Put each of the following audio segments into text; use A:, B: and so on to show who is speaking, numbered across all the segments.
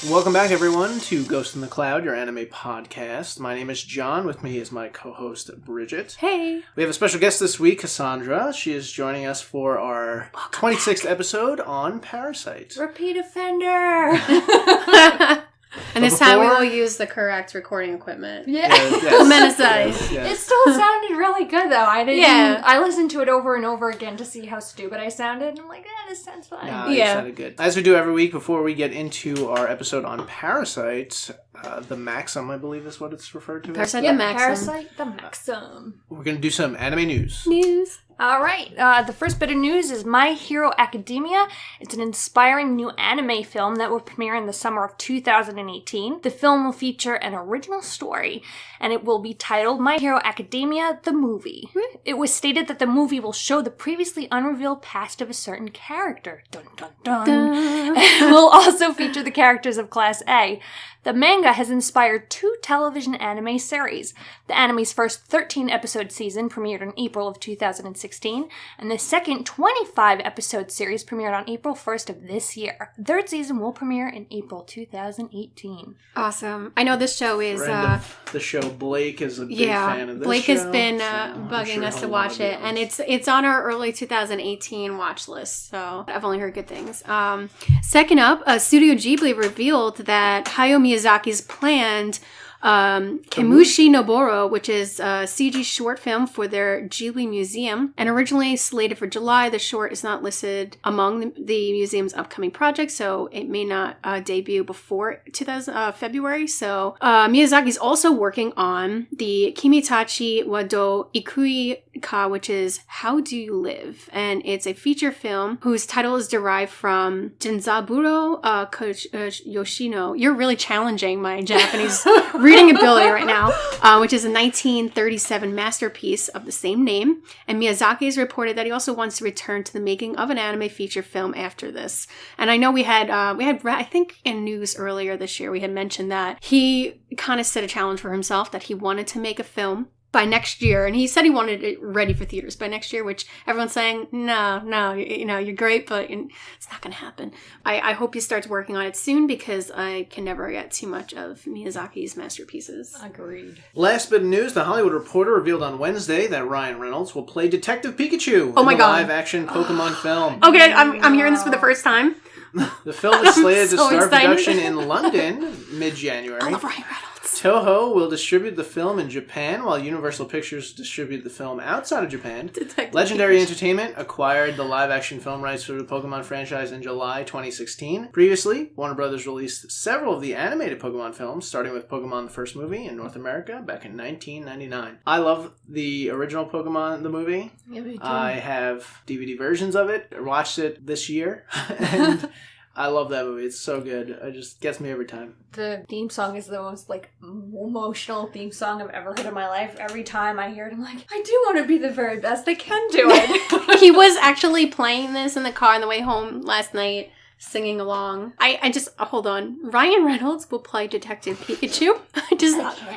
A: Welcome back, everyone, to Ghost in the Cloud, your anime podcast. My name is John. With me is my co-host, Bridget.
B: Hey.
A: We have a special guest this week, Cassandra. She is joining us for our 26th episode on Parasyte.
B: Repeat offender.
C: And this time we will use the correct recording equipment.
B: Yeah.
A: Yes.
B: It still sounded really good, though. I listened to it over and over again to see how stupid I sounded, and I'm like, this sounds fun.
A: No, you sounded good. As we do every week, before we get into our episode on Parasyte, The Maxim, I believe is what it's referred to.
C: Parasyte The Maxim.
B: Parasyte The Maxim.
A: We're going to do some anime news.
B: All right. The first bit of news is My Hero Academia. It's an inspiring new anime film that will premiere in the summer of 2018. The film will feature an original story, and it will be titled My Hero Academia, the Movie. It was stated that the movie will show the previously unrevealed past of a certain character. Dun, dun, dun. It will also feature the characters of Class A. The manga has inspired 2 television anime series. The anime's first 13-episode season premiered in April of 2016, and the second 25-episode series premiered on April 1st of this year. The third season will premiere in April 2018.
C: Awesome. I know this show is...
A: Friend of the show, Blake, is a big fan of this
C: Blake
A: show.
C: has been bugging us to watch it, and it's on our early 2018 watch list, so I've only heard good things. Second up, Studio Ghibli revealed that Hayao Miyazaki's planned Kimushi Noboro, which is a CG short film for their Ghibli Museum. And originally slated for July, the short is not listed among the museum's upcoming projects, so it may not debut before February. So Miyazaki's also working on the Kimitachi wa do Ikui Ka, which is How Do You Live? And it's a feature film whose title is derived from Genzaburo Yoshino. You're really challenging my Japanese reading ability right now, which is a 1937 masterpiece of the same name. And Miyazaki has reported that he also wants to return to the making of an anime feature film after this. And I know we had I think in news earlier this year, we had mentioned that he kind of set a challenge for himself that he wanted to make a film by next year, and he said he wanted it ready for theaters by next year, which everyone's saying, no, you're great, but it's not going to happen. I hope he starts working on it soon, because I can never get too much of Miyazaki's masterpieces.
B: Agreed.
A: Last bit of news, The Hollywood Reporter revealed on Wednesday that Ryan Reynolds will play Detective Pikachu in the live-action Pokemon film.
C: Okay, I'm hearing this for the first time.
A: The film is slated to start
C: excited.
A: production in London mid-January.
C: I love Ryan Reynolds.
A: Toho will distribute the film in Japan, while Universal Pictures distribute the film outside of Japan. Legendary Entertainment acquired the live-action film rights for the Pokemon franchise in July 2016. Previously, Warner Brothers released several of the animated Pokemon films, starting with Pokemon the First Movie in North America back in 1999. I love the original Pokemon, the movie.
B: Yeah, me too.
A: I have DVD versions of it. I watched it this year, and I love that movie. It's so good. It just gets me every time.
B: The theme song is the most, emotional theme song I've ever heard in my life. Every time I hear it, I'm like, I do want to be the very best I can do it.
C: He was actually playing this in the car on the way home last night, singing along. I just, hold on. Ryan Reynolds will play Detective Pikachu.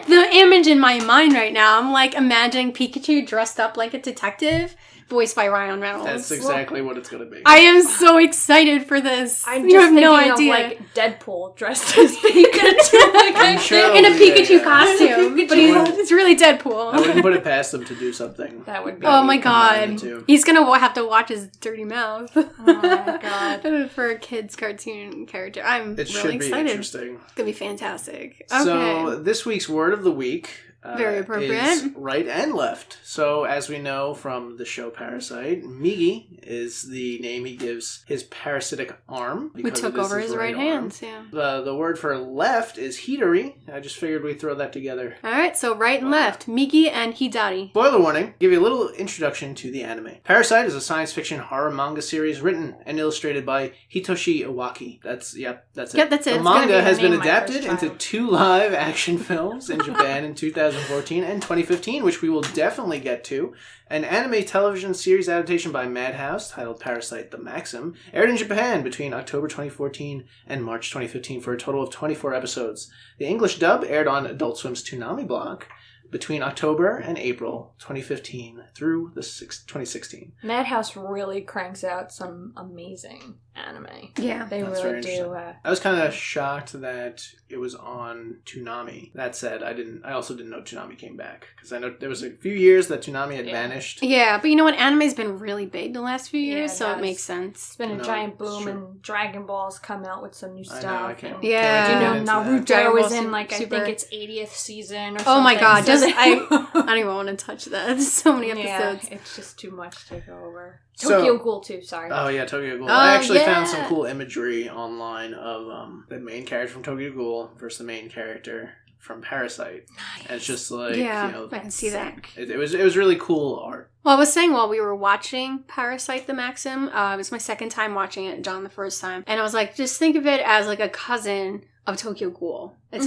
C: The image in my mind right now, I'm imagining Pikachu dressed up like a detective, voiced by Ryan Reynolds.
A: That's exactly what it's going to be.
C: I am so excited for this.
B: You have no idea. Of, Deadpool dressed as Pikachu.
A: I'm sure
C: in a Pikachu costume. But it's really Deadpool.
A: I wouldn't put it past them to do something.
B: That would be.
C: Oh my god. He's going to have to watch his dirty mouth.
B: Oh my god.
C: For a kid's cartoon character. I'm really excited.
A: It should be interesting.
C: It's going to be fantastic. Okay.
A: So, this week's word of the week
C: very appropriate.
A: Is right and left. So, as we know from the show Parasyte, Migi is the name he gives his parasitic arm.
C: We took over his right hand, yeah.
A: The word for left is Hidari. I just figured we'd throw that together.
C: Alright, so right and left. Migi and Hidari.
A: Spoiler warning, give you a little introduction to the anime. Parasyte is a science fiction horror manga series written and illustrated by Hitoshi Iwaki. That's it.
C: Yep, that's it.
A: The manga has been adapted into 2 live action films in Japan in 2014 and 2015, which we will definitely get to. An anime television series adaptation by Madhouse titled Parasyte The Maxim aired in Japan between October 2014 and March 2015 for a total of 24 episodes. The English dub aired on Adult Swim's Toonami block. between October and April 2015 through 2016.
B: Madhouse really cranks out some amazing anime.
C: Yeah.
B: They
A: That's
B: really
A: very
B: do.
A: I was kind of shocked that it was on Toonami. That said, I also didn't know Toonami came back, because I know there was a few years that Toonami had vanished.
C: Yeah, but you know what? Anime's been really big the last few years, so it makes sense.
B: It's been a giant boom, and Dragon Ball's come out with some new stuff.
A: I can't
B: you know, Naruto was in I think its 80th season or something.
C: Oh my god, I don't even want to touch that. There's so many episodes.
B: Yeah, it's just too much to go over. Tokyo Ghoul too, sorry.
A: Oh yeah, Tokyo Ghoul. I actually found some cool imagery online of the main character from Tokyo Ghoul versus the main character from Parasite. Nice. And it's just like,
C: I can see that.
A: It was really cool art.
C: Well, I was saying while we were watching Parasyte The Maxim, it was my second time watching it, John the first time, and I was like, just think of it as like a cousin of Tokyo Ghoul. It's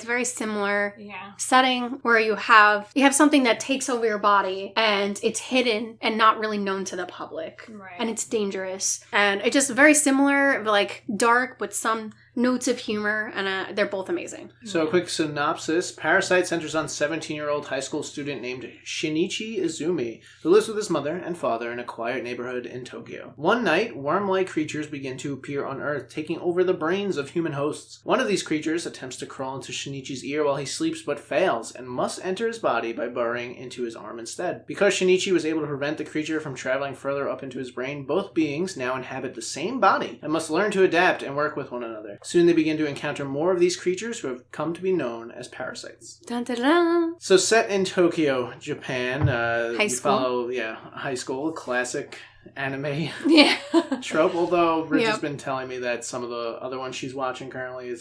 C: very similar setting where you have something that takes over your body and it's hidden and not really known to the public.
B: Right.
C: And it's dangerous. And it's just very similar, like dark with some notes of humor, and they're both amazing.
A: So a quick synopsis. Parasite centers on 17-year-old high school student named Shinichi Izumi, who lives with his mother and father in a quiet neighborhood in Tokyo. One night, worm-like creatures begin to appear on Earth, taking over the brains of human hosts. One of these creatures attempts to crawl into Shinichi's ear while he sleeps, but fails, and must enter his body by burrowing into his arm instead. Because Shinichi was able to prevent the creature from traveling further up into his brain, both beings now inhabit the same body and must learn to adapt and work with one another. Soon they begin to encounter more of these creatures who have come to be known as parasites.
C: Dun, dun, dun.
A: So set in Tokyo, Japan.
C: High school.
A: Follow, high school, classic anime
C: Yeah.
A: trope, although Rich has been telling me that some of the other ones she's watching currently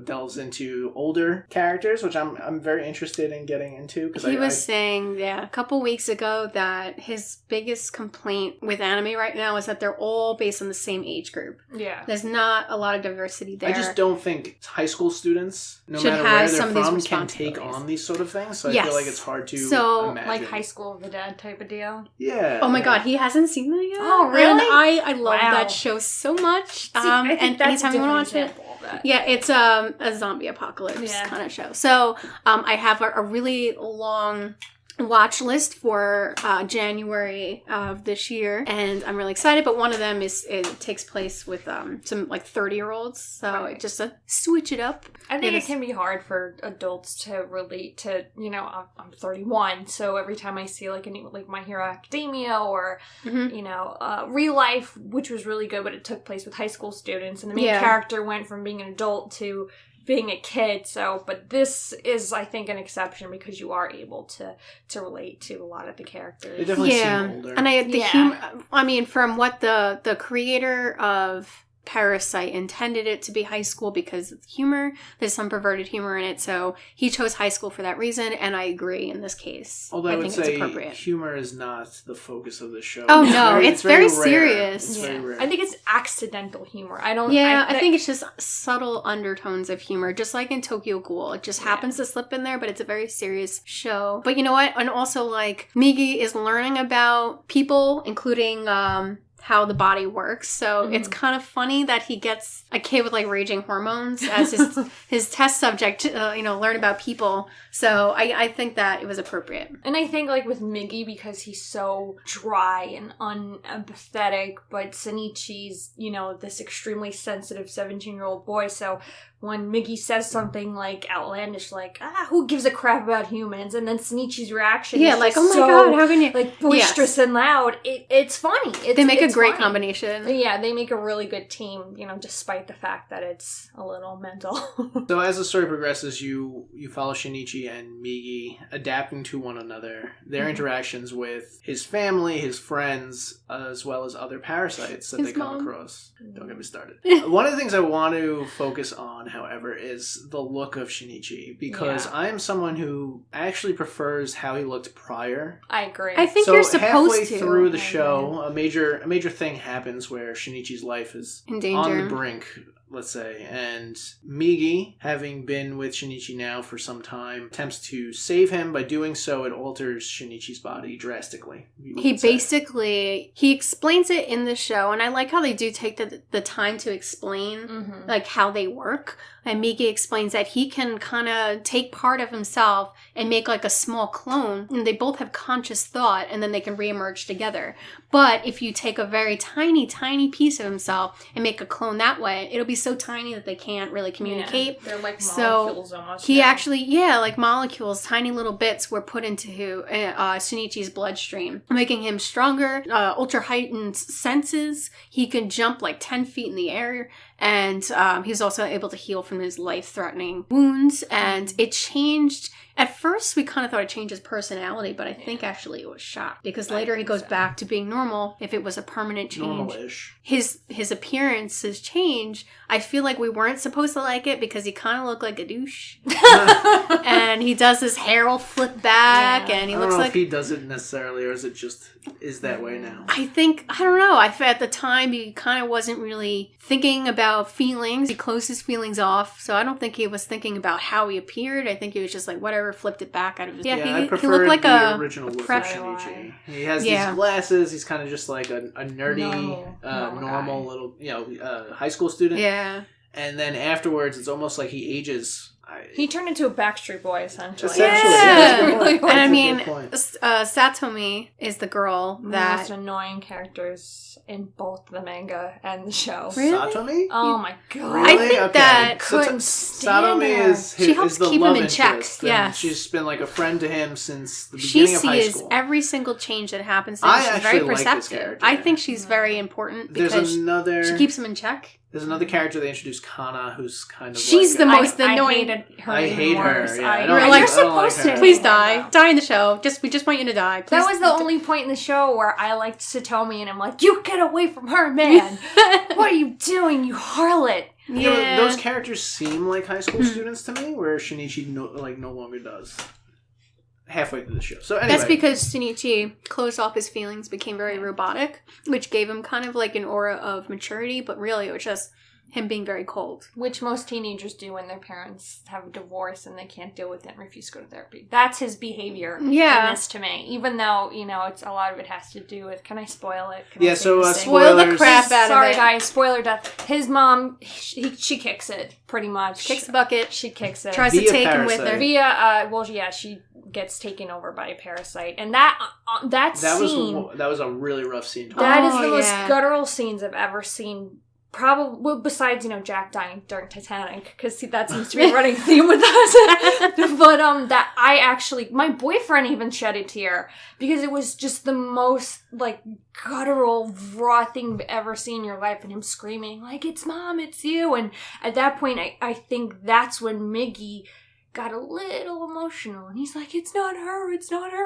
A: delves into older characters, which I'm very interested in getting into.
C: He was saying, a couple weeks ago that his biggest complaint with anime right now is that they're all based on the same age group.
B: Yeah.
C: There's not a lot of diversity there.
A: I just don't think high school students, no matter where they're from, can take on these sort of things. So I feel like it's hard to imagine.
B: Like High School of the Dead type of deal?
A: Yeah.
C: Oh my god, he hasn't seen that yet?
B: Oh, really?
C: And I love that show so much.
B: I think
C: and
B: that's
C: anytime you want to watch it. Yeah, it's a zombie apocalypse kind of show. So I have a really long watch list for January of this year, and I'm really excited, but one of them it takes place with some like 30-year-olds, so just to switch it up.
B: I think it can be hard for adults to relate to, I'm 31, so every time I see like My Hero Academia or Real Life, which was really good, but it took place with high school students, and the main character went from being an adult to being a kid, but this is, I think, an exception because you are able to relate to a lot of the characters.
A: They definitely seem older.
C: And from what the creator of Parasyte intended it to be high school because of the humor. There's some perverted humor in it, so he chose high school for that reason, and I agree in this case.
A: Although I would
C: think
A: say humor is not the focus of the show.
C: Oh no, it's very serious.
A: It's very rare.
B: I think it's accidental humor. I think it's just
C: subtle undertones of humor, just like in Tokyo Ghoul. It just happens to slip in there, but it's a very serious show. But you know what? And also, like, Migi is learning about people, including how the body works. So it's kind of funny that he gets a kid with like raging hormones as his test subject to, learn about people. So I think that it was appropriate.
B: And I think like with Migi, because he's so dry and unempathetic, but Shinichi's, this extremely sensitive 17-year-old boy. So when Migi says something like outlandish, like, who gives a crap about humans? And then Shinichi's reaction is
C: like, oh my god, how can you?
B: Like, boisterous and loud. It's funny.
C: They make a great combination.
B: Yeah, they make a really good team, despite the fact that it's a little mental.
A: So as the story progresses, you follow Shinichi and Migi adapting to one another, their interactions with his family, his friends, as well as other parasites that they come across. Don't get me started. One of the things I want to focus on, however, is the look of Shinichi, because I am someone who actually prefers how he looked prior.
B: I agree.
C: I think you're supposed to.
A: Halfway through the show, a major thing happens where Shinichi's life is
C: in danger.
A: on the brink let's say. And Migi, having been with Shinichi now for some time, attempts to save him. By doing so, it alters Shinichi's body drastically.
C: He explains it in the show, and I like how they do take the time to explain like how they work. And Migi explains that he can kind of take part of himself and make like a small clone, and they both have conscious thought, and then they can reemerge together. But if you take a very tiny, tiny piece of himself and make a clone that way, it'll be so tiny that they can't really communicate.
B: Yeah, they're like molecules almost.
C: He actually, like molecules, tiny little bits were put into Shinichi's bloodstream, making him stronger, ultra heightened senses. He can jump like 10 feet in the air, and he's also able to heal from his life-threatening wounds. And it changed. At first, we kind of thought it changed his personality, but I think actually it was shocked, because later he goes back to being normal. If it was a permanent change,
A: normal-ish.
C: His appearances change. I feel like we weren't supposed to like it because he kind of looked like a douche, and he does his hair will flip back, and he looks like. I don't know
A: if he does it necessarily, or is it just is that way now?
C: I don't know. At the time he kind of wasn't really thinking about feelings. He closed his feelings off, so I don't think he was thinking about how he appeared. I think he was just like whatever, flipped it back out of his.
A: He looked like the original Shinichi. He has these glasses. He's kind of just like a nerdy, normal little, high school student.
C: Yeah.
A: And then afterwards, it's almost like he ages.
B: He turned into a Backstreet Boy, essentially.
C: Yeah. And I mean, Satomi is the girl that...
B: most annoying characters in both the manga and the show.
C: Really?
A: Satomi?
B: Oh my god.
A: Really?
C: I think that...
B: couldn't stand
A: Satomi
B: her.
A: She helps
C: keep him in check. Yeah.
A: She's been like a friend to him since the beginning of high school.
C: She sees every single change that happens to him. She's very perceptive. I think she's very important because she keeps him in check.
A: There's another character they introduced, Kana, who's kind of
C: she's the most annoying.
A: I hate her.
C: Yeah. You're supposed to. Please die. Die in the show. We just want you to die. Please.
B: That was the only point in the show where I liked Satomi, and I'm like, you get away from her, man. What are you doing, you harlot?
A: Yeah. Those characters seem like high school students to me, where Shinichi no longer does. Halfway through the show. So anyway.
C: That's because Shinichi closed off his feelings, became very robotic, which gave him kind of like an aura of maturity, but really it was just him being very cold.
B: Which most teenagers do when their parents have a divorce and they can't deal with it and refuse to go to therapy. That's his behavior in this to me. Even though, it's a lot of it has to do with, can I spoil it?
C: Spoil the crap out of it.
B: Sorry guys, spoiler death. His mom, she kicks it, pretty much.
C: Kicks the bucket.
B: She kicks it.
C: Tries to take him with her.
B: She gets taken over by a parasite. And that scene...
A: that was a really rough scene.
B: That is the most guttural scenes I've ever seen. Probably, besides, Jack dying during Titanic, because that seems to be a running theme with us. But, that I actually, my boyfriend even shed a tear, because it was just the most, guttural, raw thing you've ever seen in your life, and him screaming, it's Mom, it's you, and at that point, I think that's when Migi got a little emotional, and he's like, it's not her,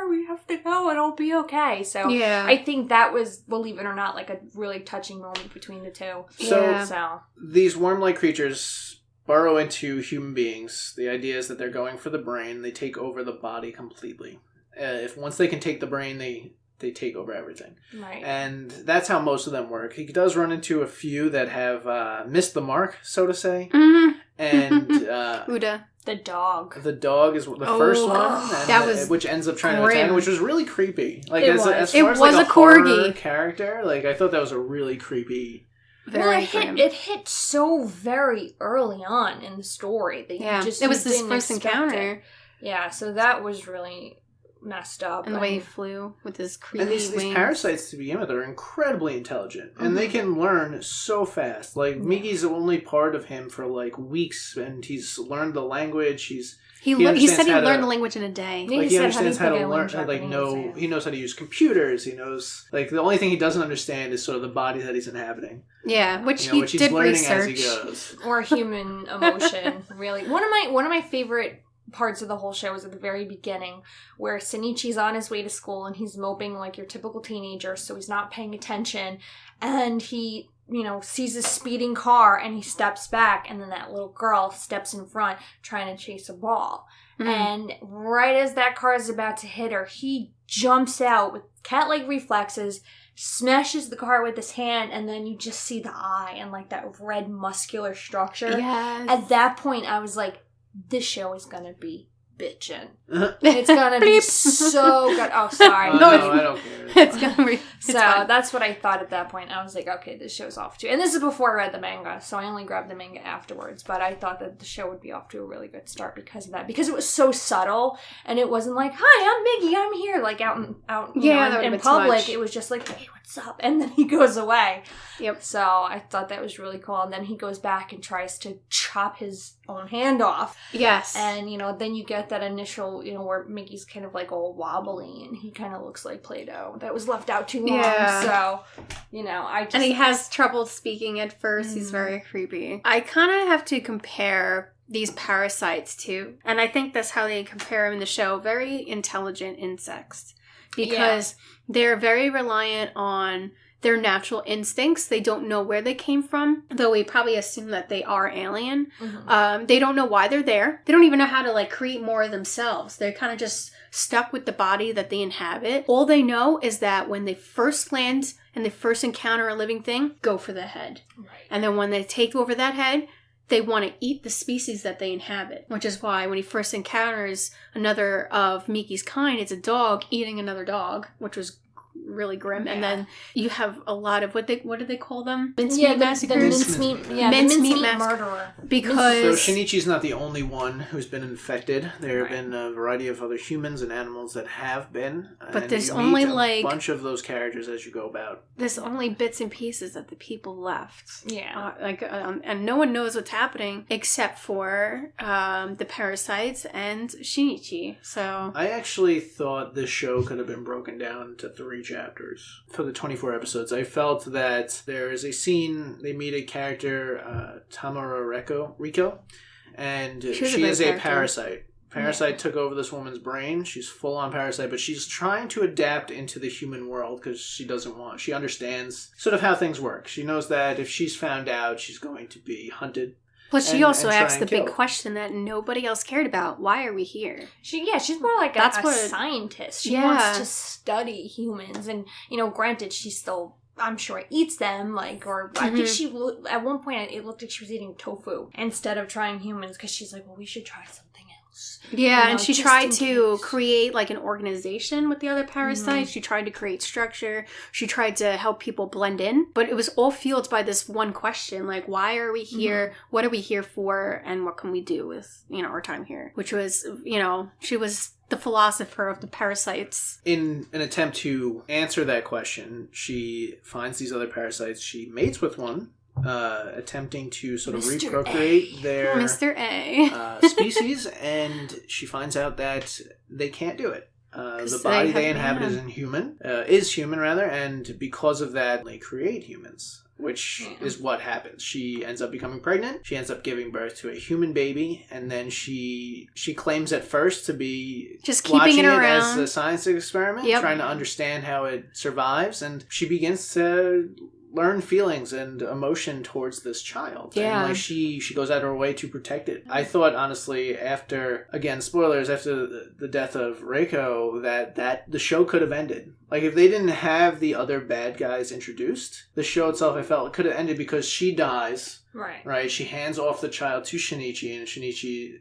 B: we have to go, it'll be okay. So I think that was, believe it or not, a really touching moment between the two. So
A: these worm-like creatures burrow into human beings. The idea is that they're going for the brain. They take over the body completely. Once they can take the brain, they take over everything.
B: Right.
A: And that's how most of them work. He does run into a few that have missed the mark, so to say.
C: Mm-hmm.
A: And
C: Uda.
B: The dog.
A: The dog is the first one, which ends up trying to attack him, which was really creepy. As far as a horror character, I thought that was a really creepy.
B: It hit so very early on in the story that
C: it was this first encounter.
B: Yeah, so that was really messed up.
C: And the way he flew with his creepy wings.
A: These parasites, to begin with, are incredibly intelligent. And they can learn so fast. Migi's only part of him for, weeks, and he's learned the language. He
C: said he learned the language in a day.
A: He understands how to learn, he knows how to use computers. He knows, the only thing he doesn't understand is sort of the body that he's inhabiting.
C: Yeah, which
A: he's
C: did
A: learning
C: research.
A: as he goes.
B: Or human emotion, really. One of my favorite parts of the whole show is at the very beginning, where Shinichi's on his way to school and he's moping like your typical teenager, so he's not paying attention, and he sees a speeding car and he steps back, and then that little girl steps in front trying to chase a ball. And right as that car is about to hit her, he jumps out with cat-like reflexes, smashes the car with his hand, and then you just see the eye and like that red muscular structure.
C: Yes.
B: At that point, I was like, this show is gonna be bitchin'. It's gonna be so good. Oh, sorry.
A: No, I don't care.
C: It's gonna be.
B: So that's what I thought at that point. I was like, okay, this show's off to. And this is before I read the manga, so I only grabbed the manga afterwards. But I thought that the show would be off to a really good start because of that. Because it was so subtle, and it wasn't like, "Hi, I'm Migi. I'm here." Like out in public, it was just like, "Hey, what's up?" And then he goes away.
C: Yep.
B: So I thought that was really cool. And then he goes back and tries to chop his own hand off.
C: Yes.
B: And then you get that initial, where Mickey's kind of like all wobbly and he kind of looks like Play-Doh that was left out too long.
C: Yeah.
B: So, and
C: he has trouble speaking at first. He's very creepy. I kind of have to compare these parasites too. And I think that's how they compare them in the show. Very intelligent insects. Because they're very reliant on their natural instincts. They don't know where they came from, though we probably assume that they are alien. Mm-hmm. They don't know why they're there. They don't even know how to like create more themselves. They're kind of just stuck with the body that they inhabit. All they know is that when they first land and they first encounter a living thing, go for the head. Right. And then when they take over that head, they want to eat the species that they inhabit, which is why when he first encounters another of Miki's kind, it's a dog eating another dog, which was really grim. And then you have a lot of what do they call them? Mincemeat massacres.
B: Mincemeat murderer.
C: Because
A: so Shinichi's not the only one who's been infected. There have been a variety of other humans and animals that have been.
C: But there's only
A: a bunch of those characters as you go about.
C: There's only bits and pieces that the people left.
B: Yeah.
C: And no one knows what's happening except for the parasites and Shinichi. So
A: I actually thought this show could have been broken down into 3 chapters for the 24 episodes. I felt that there is a scene, they meet a character, Tamara Riko, and she is a parasite. Parasite took over this woman's brain. She's full on parasite, but she's trying to adapt into the human world because she understands sort of how things work. She knows that if she's found out, she's going to be hunted.
C: But she also asks the big question that nobody else cared about. Why are we here?
B: She's more like a scientist. She wants to study humans. And, granted, she still, I'm sure, eats them. I think she, at one point, it looked like she was eating tofu instead of trying humans because she's like, well, we should try something else.
C: Yeah, and she tried to create like an organization with the other parasites. She tried to create structure. She tried to help people blend in. But it was all fueled by this one question, like, why are we here? What are we here for? And what can we do with, our time here? Which was, she was the philosopher of the parasites. In
A: an attempt to answer that question, she finds these other parasites. She mates with one. Attempting to sort of reprocreate their
C: Mr. A.
A: Species, and she finds out that they can't do it. The body they inhabit is human, and because of that, they create humans. Which is what happens. She ends up becoming pregnant. She ends up giving birth to a human baby, and then she claims at first to be
C: just keeping it around
A: as a science experiment, trying to understand how it survives, and she begins to learn feelings and emotion towards this child.
C: Yeah.
A: And she goes out of her way to protect it. I thought, honestly, after the death of Reiko, that the show could have ended. Like, if they didn't have the other bad guys introduced, the show itself, I felt, could have ended because she dies. Right? She hands off the child to Shinichi, and Shinichi,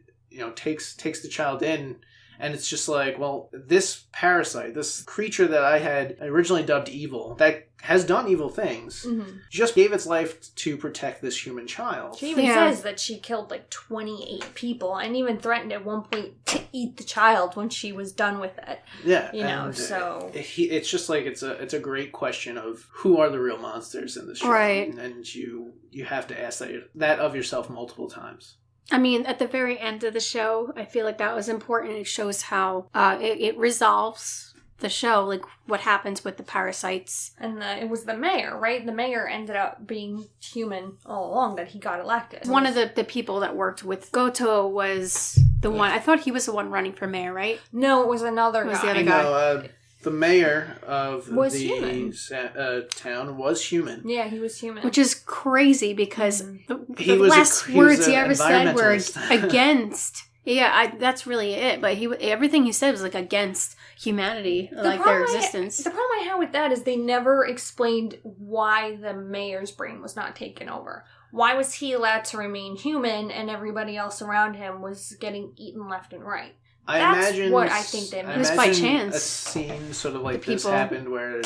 A: takes the child in. And it's just like, well, this parasite, this creature that I had originally dubbed evil, that has done evil things, just gave its life to protect this human child.
B: She even says that she killed like 28 people and even threatened at one point to eat the child when she was done with it.
A: Yeah.
B: So
A: it's just like, it's a great question of who are the real monsters in this show.
C: Right.
A: And you have to ask that of yourself multiple times.
C: I mean, at the very end of the show, I feel like that was important. It shows how it resolves the show, like what happens with the parasites.
B: And it was the mayor, right? The mayor ended up being human all along, that he got elected.
C: One of the people that worked with Goto was the one. I thought he was the one running for mayor, right?
B: No, it was another guy.
C: It was the other guy.
A: No, the mayor of the town was human.
B: Yeah, he was human.
C: Which is crazy because the last words he ever said were against Yeah, that's really it. But everything he said was like against humanity, like their existence.
B: The problem I had with that is they never explained why the mayor's brain was not taken over. Why was he allowed to remain human and everybody else around him was getting eaten left and right? That's what I think they meant.
C: It was by chance.
A: A scene sort of like this happened where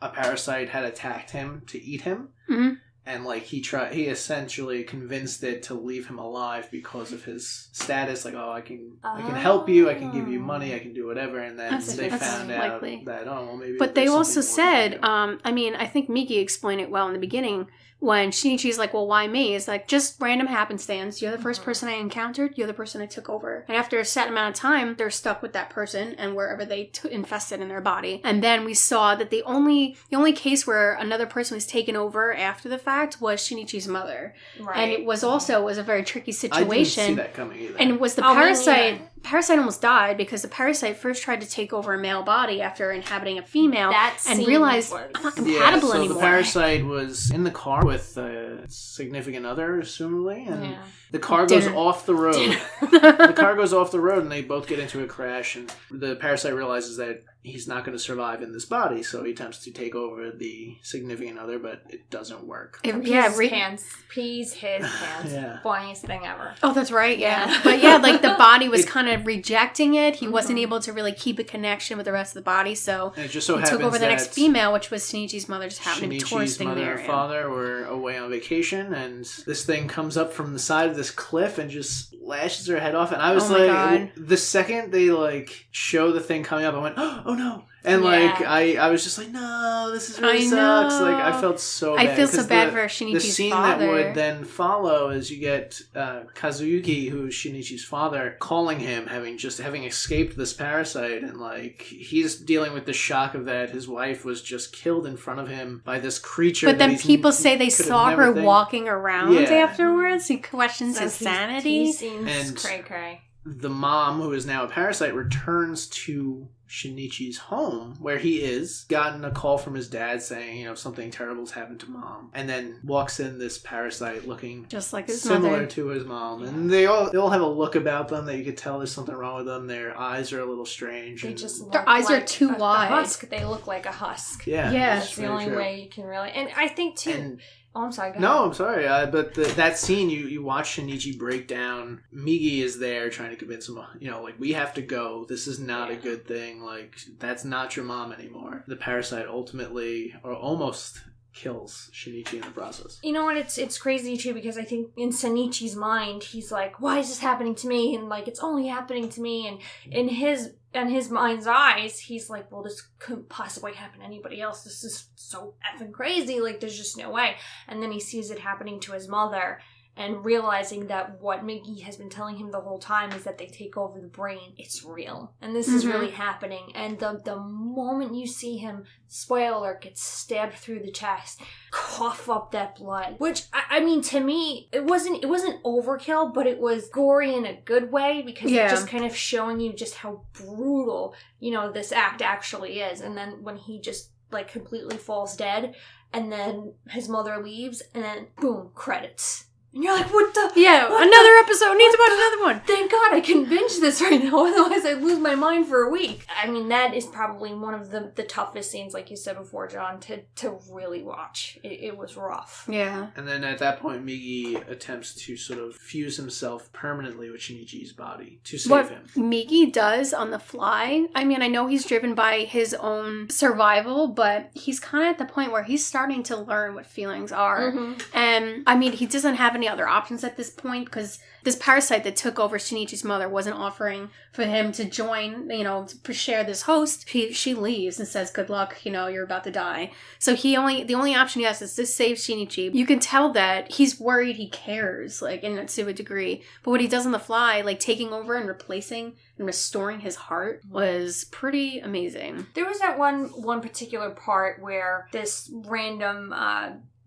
A: a parasite had attacked him to eat him.
C: Mm-hmm.
A: And like he essentially convinced it to leave him alive because of his status. Like, I can help you, I can give you money, I can do whatever. And then they found out that maybe.
C: But they also said, I think Migi explained it well in the beginning when Shinichi's like, well, why me? It's like just random happenstance. You're the first person I encountered. You're the person I took over. And after a set amount of time, they're stuck with that person and wherever they infested in their body. And then we saw that the only case where another person was taken over after the fact was Shinichi's mother. Right. And it was a very tricky situation. I didn't see
A: that coming either.
C: And it was the parasite. Really? Parasite almost died because the parasite first tried to take over a male body after inhabiting a female and realized I'm not compatible anymore.
A: The parasite was in the car with a significant other, assumably, and the car goes off the road. The car goes off the road and they both get into a crash, and the parasite realizes that he's not going to survive in this body, so he attempts to take over the significant other, but it doesn't work.
B: Pees his pants. Funniest thing ever.
C: Oh, that's right, yeah. But like the body was kind of rejecting it. He wasn't able to really keep a connection with the rest of the body, so
A: it just so
C: he took over the next female, which was Shinichi's mother, just happened to be touristing there. Shinichi's mother
A: and father were away on vacation, and this thing comes up from the side of this cliff and just lashes her head off, and I was the second they show the thing coming up, I went, oh no. And I was just like, no, this is really sucks. Like I felt so bad.
C: I feel so bad for Shinichi's father.
A: The scene that would then follow is you get Kazuyuki, who's Shinichi's father, calling him, having escaped this parasite, and he's dealing with the shock of that his wife was just killed in front of him by this creature.
C: But then people say they saw her walking around afterwards. He questions his sanity.
B: He seems cray-cray.
A: The mom, who is now a parasite, returns to Shinichi's home where he is, gotten a call from his dad saying, something terrible's happened to mom, and then walks in this parasite looking
C: just like his
A: similar
C: mother.
A: To his mom, and they all have a look about them that you could tell there's something wrong with them. Their eyes are a little strange.
C: Their eyes are too wide.
B: Husk. They look like a husk.
A: Yeah,
B: that's the only way you can really. And I think too. Oh, I'm sorry. Go ahead.
A: No, I'm sorry. But that scene, you watch Shinichi break down. Migi is there trying to convince him, we have to go. This is not a good thing. That's not your mom anymore. The parasite ultimately, or almost, kills Shinichi in the process.
B: You know what? It's crazy too, because I think in Shinichi's mind, he's like, why is this happening to me? And it's only happening to me. And in his mind's eyes, he's like, well, this couldn't possibly happen to anybody else. This is so effing crazy. There's just no way. And then he sees it happening to his mother, and realizing that what Migi has been telling him the whole time is that they take over the brain. It's real. And this is really happening. And the moment you see him, spoiler alert, get stabbed through the chest, cough up that blood. Which, I mean, to me, it wasn't overkill, but it was gory in a good way, because it's just kind of showing you just how brutal, this act actually is. And then when he just, completely falls dead, and then his mother leaves, and then, boom, credits. And you're like, what the?
C: Yeah, another episode. Need to watch another one.
B: Thank God I can binge this right now. Otherwise, I'd lose my mind for a week. I mean, that is probably one of the toughest scenes, like you said before, John, to really watch. It was rough.
C: Yeah.
A: And then at that point, Migi attempts to sort of fuse himself permanently with Shinichi's body to save him.
C: Migi does on the fly. I mean, I know he's driven by his own survival, but he's kind of at the point where he's starting to learn what feelings are. Mm-hmm. And, I mean, he doesn't have any other options at this point, because this parasite that took over Shinichi's mother wasn't offering for him to join, to share this host. She leaves and says, good luck, you're about to die. So the only option he has is to save Shinichi. You can tell that he's worried, he cares, to a degree. But what he does on the fly, taking over and replacing and restoring his heart, was pretty amazing.
B: There was that one particular part where this random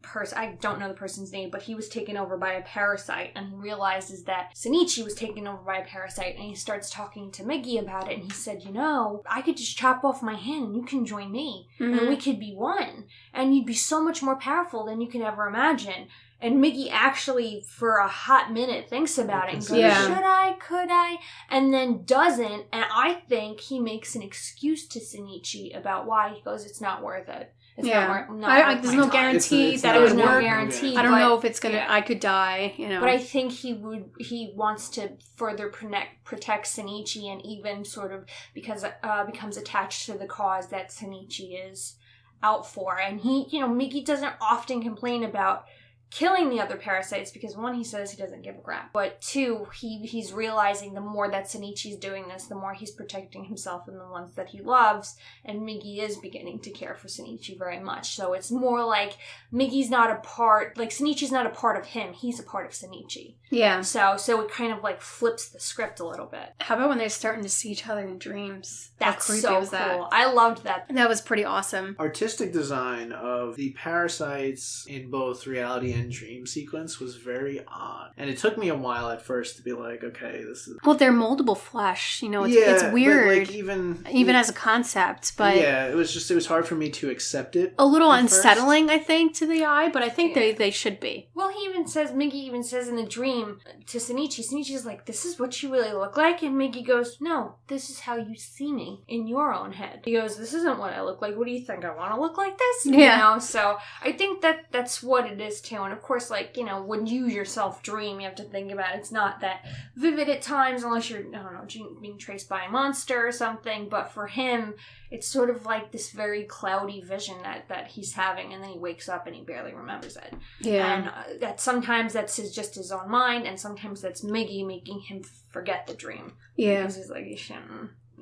B: person, I don't know the person's name, but he was taken over by a parasite, and he realizes that Shinichi was taken over by a parasite, and he starts talking to Migi about it, and he said, I could just chop off my hand and you can join me, and we could be one, and you'd be so much more powerful than you can ever imagine. And Migi actually, for a hot minute, thinks about it and goes, should I? Could I? And then doesn't. And I think he makes an excuse to Shinichi about why. He goes, it's not worth it. It's not
C: there's no guarantee that it would work. I don't know if it's going to, I could die,
B: But I think he wants to further protect Shinichi and even sort of becomes attached to the cause that Shinichi is out for. And Migi doesn't often complain about killing the other parasites because, one, he says he doesn't give a crap, but two, he's realizing the more that Shinichi's doing this, the more he's protecting himself and the ones that he loves, and Migi is beginning to care for Shinichi very much. So it's more like Migi's not a part, like Shinichi's not a part of him, he's a part of Shinichi.
C: Yeah.
B: So it kind of like flips the script a little bit.
C: How about when they're starting to see each other in dreams?
B: That's so cool. I loved that.
C: That was pretty awesome.
A: Artistic design of the parasites in both reality and dream sequence was very odd. And it took me a while at first to be like, okay, this is...
C: Well, they're moldable flesh, it's weird.
A: Like
C: even as a concept, but...
A: Yeah, it was hard for me to accept it.
C: A little unsettling, I think, to the eye, but I think they should be.
B: Well, Migi even says in the dream to Shinichi's like, this is what you really look like? And Migi goes, no, this is how you see me in your own head. He goes, this isn't what I look like. What do you think? I want to look like this?
C: Yeah.
B: So I think that's what it is too. And of course, when you yourself dream, you have to think about it. It's not that vivid at times unless you're, I don't know, being traced by a monster or something. But for him, it's sort of like this very cloudy vision that he's having, and then he wakes up and he barely remembers it.
C: Yeah.
B: And that sometimes that's just his own mind, and sometimes that's Migi making him forget the dream.
C: Yeah.
B: Because he's like,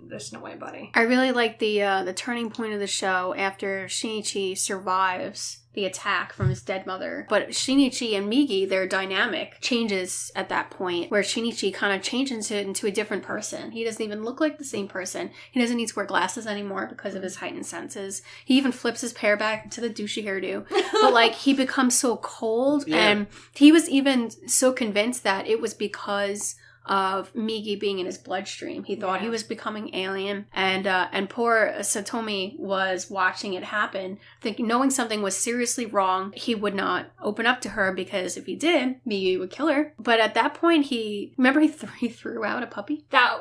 B: there's no way, buddy.
C: I really like the turning point of the show after Shinichi survives the attack from his dead mother. But Shinichi and Migi, their dynamic changes at that point, where Shinichi kind of changes into a different person. He doesn't even look like the same person. He doesn't need to wear glasses anymore because of his heightened senses. He even flips his hair back to the douchey hairdo. But he becomes so cold, and he was even so convinced that it was because of Migi being in his bloodstream. He thought he was becoming alien, and poor Satomi was watching it happen, knowing something was seriously wrong. He would not open up to her because if he did, Migi would kill her. But at that point, he threw out a puppy.
B: That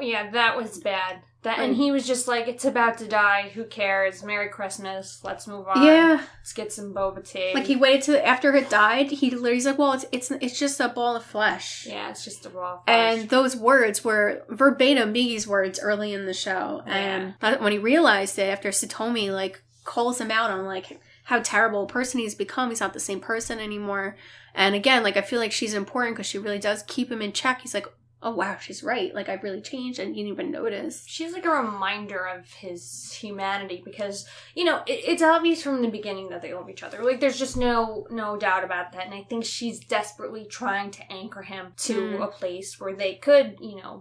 B: was bad. And he was just like, it's about to die. Who cares? Merry Christmas. Let's move on.
C: Yeah.
B: Let's get some boba tea.
C: He waited till after it died. He's like, well, it's just a ball of flesh.
B: Yeah, it's just a raw flesh.
C: And those words were verbatim Migi's words early in the show.
B: Yeah.
C: And when he realized it after Satomi calls him out on how terrible a person he's become, he's not the same person anymore. And again, I feel like she's important because she really does keep him in check. He's like, oh wow, she's right. I've really changed and you didn't even notice.
B: She's a reminder of his humanity because, it's obvious from the beginning that they love each other. There's just no doubt about that. And I think she's desperately trying to anchor him to a place where they could,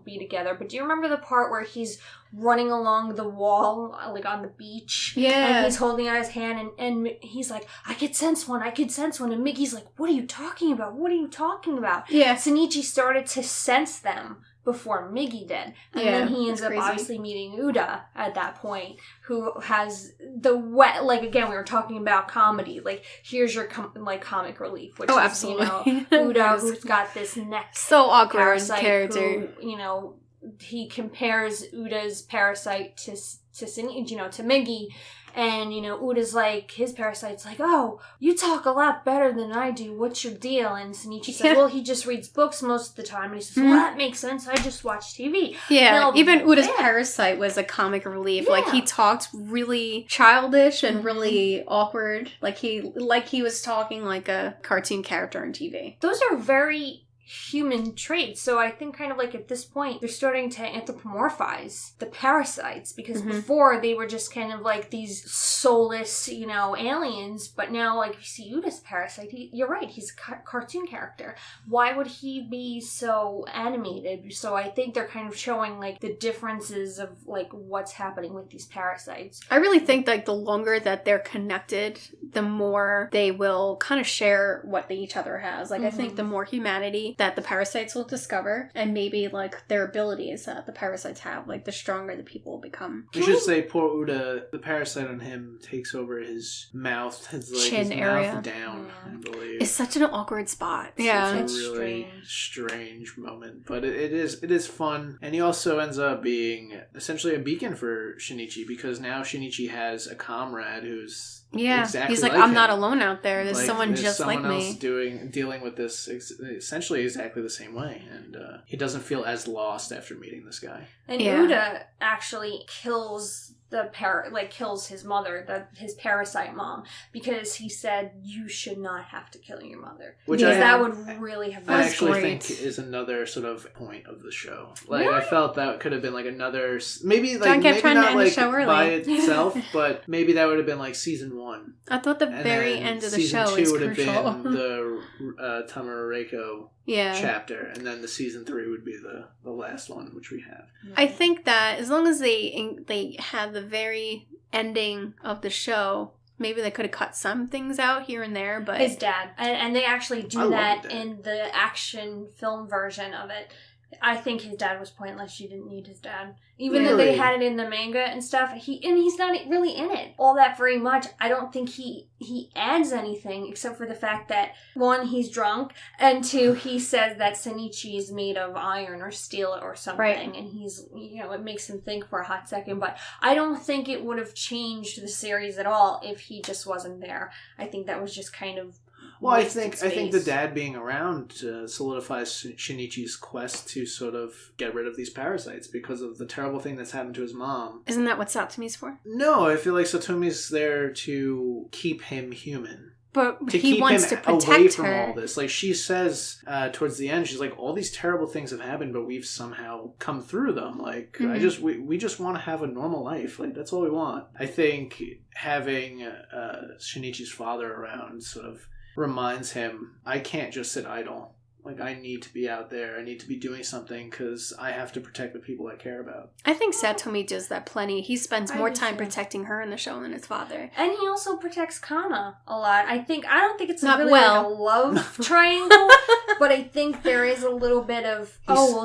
B: be together. But do you remember the part where he's running along the wall, on the beach?
C: Yeah.
B: And he's holding out his hand and he's like, I could sense one. And Migi's like, what are you talking about?
C: Yeah.
B: Shinichi started to sense them before Migi did. And then he ends up obviously meeting Uda at that point, who has the again, we were talking about comedy. Here's your comic relief, which is,
C: absolutely.
B: Uda, who's got this neck.
C: So awkward
B: character. Who, he compares Uda's parasite to Migi. And, Uda's his parasite's oh, you talk a lot better than I do. What's your deal? And Shinichi says, well, he just reads books most of the time. And he says, well, that makes sense. I just watch TV.
C: Yeah, even Uda's parasite was a comic relief.
B: Yeah.
C: He talked really childish and really awkward. He was talking like a cartoon character on TV.
B: Those are very human traits. So I think at this point, they're starting to anthropomorphize the parasites because before they were just these soulless, aliens. But now, you see Uda's parasite, you're right, he's a cartoon character. Why would he be so animated? So I think they're showing the differences of what's happening with these parasites.
C: I really think the longer that they're connected, the more they will kind of share what they each other has. Like, I think the more humanity that the parasites will discover, and maybe, like, their abilities that the parasites have, like, the stronger the people become.
A: We should say poor Uda, the parasite on him takes over his mouth, his
C: chin area.
A: Mouth down, I believe.
C: It's such an awkward spot.
A: Yeah. It's a really strange moment. But it is fun. And he also ends up being essentially a beacon for Shinichi, because now Shinichi has a comrade who's exactly
C: he's like,
A: I'm
C: him. Not alone out there. There's someone just
A: someone
C: like
A: else
C: me.
A: dealing with this essentially exactly the same way. And he doesn't feel as lost after meeting this guy.
B: And Uda actually kills kills his mother, his parasite mom, because he said, you should not have to kill your mother. Which that would really have been
A: I actually think is another sort of point of the show. Like, really? I felt that could have been like another, maybe like,
C: John kept trying
A: not
C: to end
A: like
C: the show early.
A: by itself, but maybe that would have been like season 1.
C: I thought the very end of the show is crucial. Season 2 would have been
A: the Tamura Reiko chapter, and then the season 3 would be the last one, which we have.
C: I think that as long as they had the very ending of the show, maybe they could have cut some things out here and there, but
B: his dad, and they actually do that in the action film version of it. I think his dad was pointless. You didn't need his dad. Even though they had it in the manga and stuff, he's not really in it all that very much. I don't think he adds anything except for the fact that, 1, he's drunk, and 2, he says that Shinichi is made of iron or steel or something, right. And he's, it makes him think for a hot second, but I don't think it would have changed the series at all if he just wasn't there. I think that was just kind of
A: Well, I think the dad being around solidifies Shinichi's quest to sort of get rid of these parasites because of the terrible thing that's happened to his mom.
C: Isn't that what Satomi's for?
A: No, I feel like Satomi's there to keep him human.
C: But
A: to
C: he
A: keep
C: wants
A: him
C: to protect
A: away from
C: her.
A: all this. Like, she says towards the end, she's like, all these terrible things have happened, but we've somehow come through them. Like, we just want to have a normal life. Like, that's all we want. I think having Shinichi's father around sort of reminds him, I can't just sit idle. Like, I need to be out there. I need to be doing something because I have to protect the people I care about.
C: I think Satomi does that plenty. He spends more time protecting her in the show than his father.
B: And he also protects Kana a lot. I don't think it's
C: not
B: really like a love triangle, but I think there is a little bit of,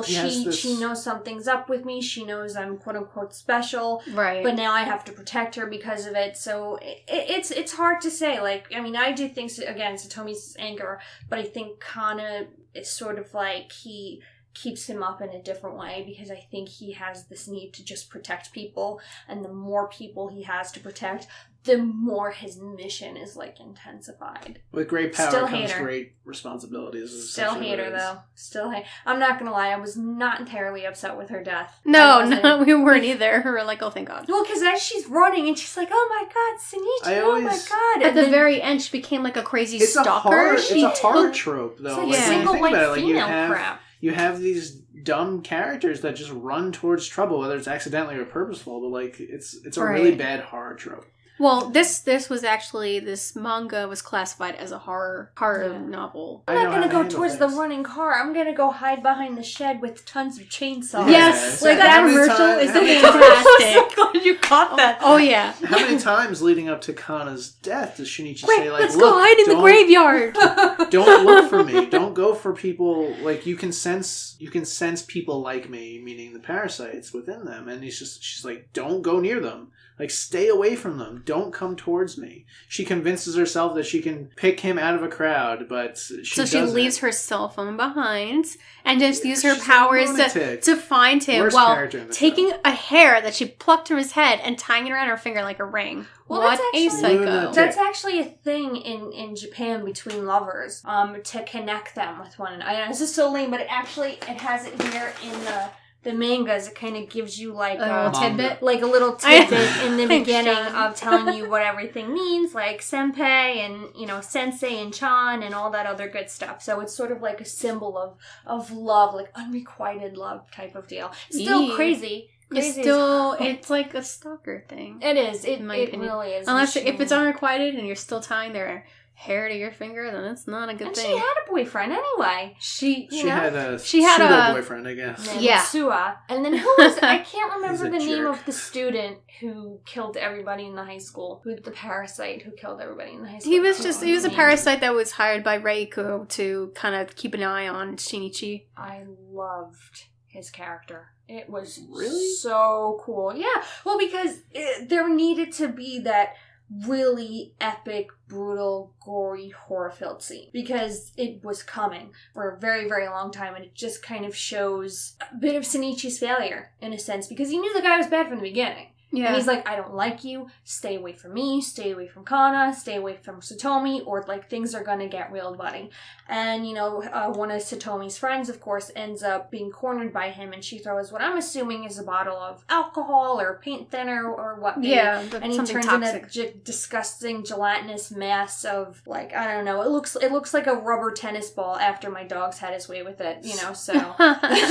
B: she knows something's up with me. She knows I'm quote unquote special.
C: Right.
B: But now I have to protect her because of it. So it's hard to say. Like, I mean, I do think, again, Satomi's anger, but I think Kana, it's sort of like he keeps him up in a different way because I think he has this need to just protect people, and the more people he has to protect, the more his mission is like intensified.
A: With great power comes great responsibilities.
B: Still hate her though. Still hate. I'm not gonna lie, I was not entirely upset with her death.
C: No, we weren't either. We were like, oh, thank God.
B: Well, because as she's running and she's like, oh my God, Shinichi, oh my God.
C: At the very end, she became like a crazy stalker.
A: It's a horror trope though.
B: It's like single white female crap.
A: You have these dumb characters that just run towards trouble, whether it's accidentally or purposeful, but like it's a really bad horror trope.
C: Well, this was actually, this manga was classified as a horror novel.
B: I'm not going to go towards the running car. I'm going to go hide behind the shed with tons of chainsaws.
C: Yes, like that commercial is fantastic.
B: So glad you caught that.
C: Oh, yeah.
A: How many times leading up to Kana's death does Shinichi say, like,
C: let's go hide in the graveyard.
A: Don't look for me. Don't go for people, like, you can sense people like me, meaning the parasites within them. And she's like, don't go near them. Like, stay away from them. Don't come towards me. She convinces herself that she can pick him out of a crowd, but she
C: leaves her cell phone behind and just uses her powers to find him.
A: Worst
C: while taking a hair that she plucked from his head and tying it around her finger like a ring.
B: Well,
C: what a psycho.
B: That's actually a thing in Japan between lovers, to connect them with one another. I know, this is so lame, but it has it here in the mangas. It kind of gives you like
C: a tidbit,
B: like a little tidbit in the beginning of telling you what everything means, like senpai and sensei and chan and all that other good stuff. So it's sort of like a symbol of love, like unrequited love type of deal. Still crazy.
C: It's like a stalker thing.
B: It is. It really is.
C: Unless if it's unrequited and you're still tying their hair to your finger, then it's not a good thing.
B: She had a boyfriend anyway.
A: She had a boyfriend, I guess.
B: Yeah. Sua. And then who was I can't remember the name of the student who killed everybody in the high school. Who the parasite who killed everybody in the high school.
C: He was a parasite that was hired by Reiko to kind of keep an eye on Shinichi.
B: I loved his character. It was so cool. Yeah. Well, because there needed to be that really epic, brutal, gory, horror-filled scene. Because it was coming for a very, very long time. And it just kind of shows a bit of Shinichi's failure, in a sense. Because he knew the guy was bad from the beginning. Yeah. And he's like, I don't like you. Stay away from me. Stay away from Kana. Stay away from Satomi. Or, like, things are gonna get real, buddy. And, you know, one of Satomi's friends, of course, ends up being cornered by him. And she throws what I'm assuming is a bottle of alcohol or paint thinner or what.
C: Yeah.
B: And he turns into a disgusting gelatinous mass of, like, I don't know. It looks like a rubber tennis ball after my dog's had his way with it, you know, so.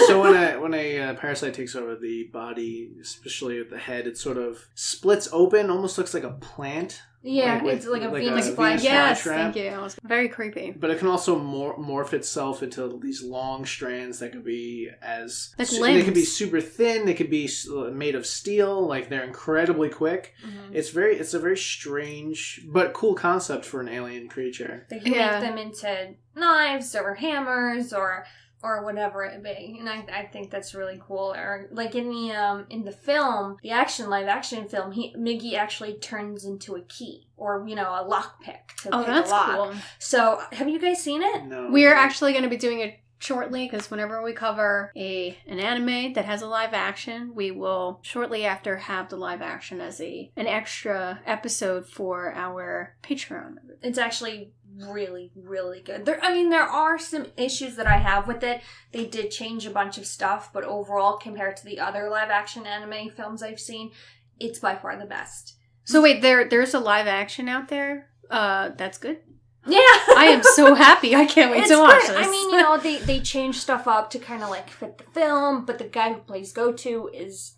A: So when a parasite takes over the body, especially at the head, it's sort of splits open, almost looks like a plant.
B: Yeah, it's like a Venus flytrap.
C: Yes, thank you. It was very creepy.
A: But it can also morph itself into these long strands that could be
C: they
A: could be super thin. They could be made of steel. Like they're incredibly quick. Mm-hmm. It's a very strange but cool concept for an alien creature.
B: They can make them into knives or hammers or whatever it be, and I think that's really cool. Or like in the film, the live action film, Migi actually turns into a key or a lockpick to pick a lock. Cool. So have you guys seen it?
A: No.
C: We are actually going to be doing it shortly because whenever we cover an anime that has a live action, we will shortly after have the live action as an extra episode for our Patreon.
B: It's actually really, really good. There are some issues that I have with it. They did change a bunch of stuff, but overall, compared to the other live-action anime films I've seen, it's by far the best.
C: So wait, there's a live action out there? That's good?
B: Yeah.
C: I am so happy. I can't wait to watch this.
B: I mean, they changed stuff up to kind of like fit the film, but the guy who plays Goto is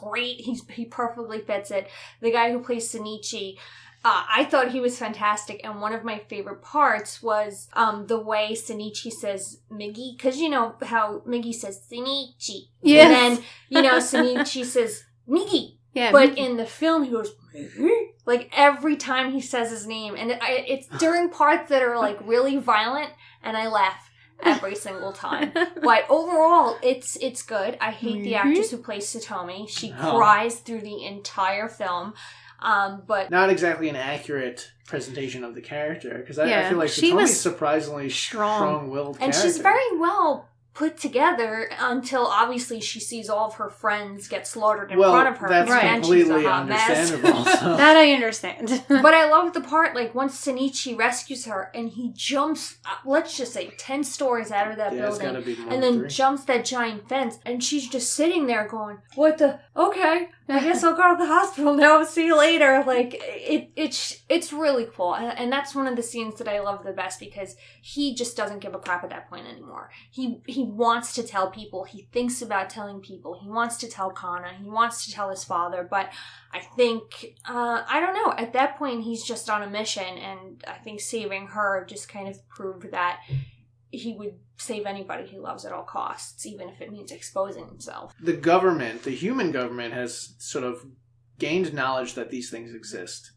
B: great. He perfectly fits it. The guy who plays Shinichi, I thought he was fantastic, and one of my favorite parts was the way Shinichi says Migi, because you know how Migi says Shinichi,
C: yes.
B: And then Shinichi says Migi,
C: yeah.
B: But in the film he goes Migi, like every time he says his name, and it's during parts that are like really violent, and I laugh every single time. But overall, it's good. I hate the actress who plays Satomi. She cries through the entire film. But
A: not exactly an accurate presentation of the character, because I feel like Satomi's surprisingly strong-willed character.
B: And she's very well put together until obviously she sees all of her friends get slaughtered in front of her.
A: That's completely understandable. So.
C: That I understand.
B: But I love the part, like, once Shinichi rescues her and he jumps, let's just say, 10 stories out of that building, and then jumps that giant fence, and she's just sitting there going, what the, okay, I guess I'll go to the hospital now, see you later. Like, it's really cool. And that's one of the scenes that I love the best, because he just doesn't give a crap at that point anymore. He wants to tell people. He thinks about telling people. He wants to tell Kana. He wants to tell his father. But I think, I don't know, at that point he's just on a mission, and I think saving her just kind of proved that he would save anybody he loves at all costs, even if it means exposing himself.
A: The government, the human government, has sort of gained knowledge that these things exist.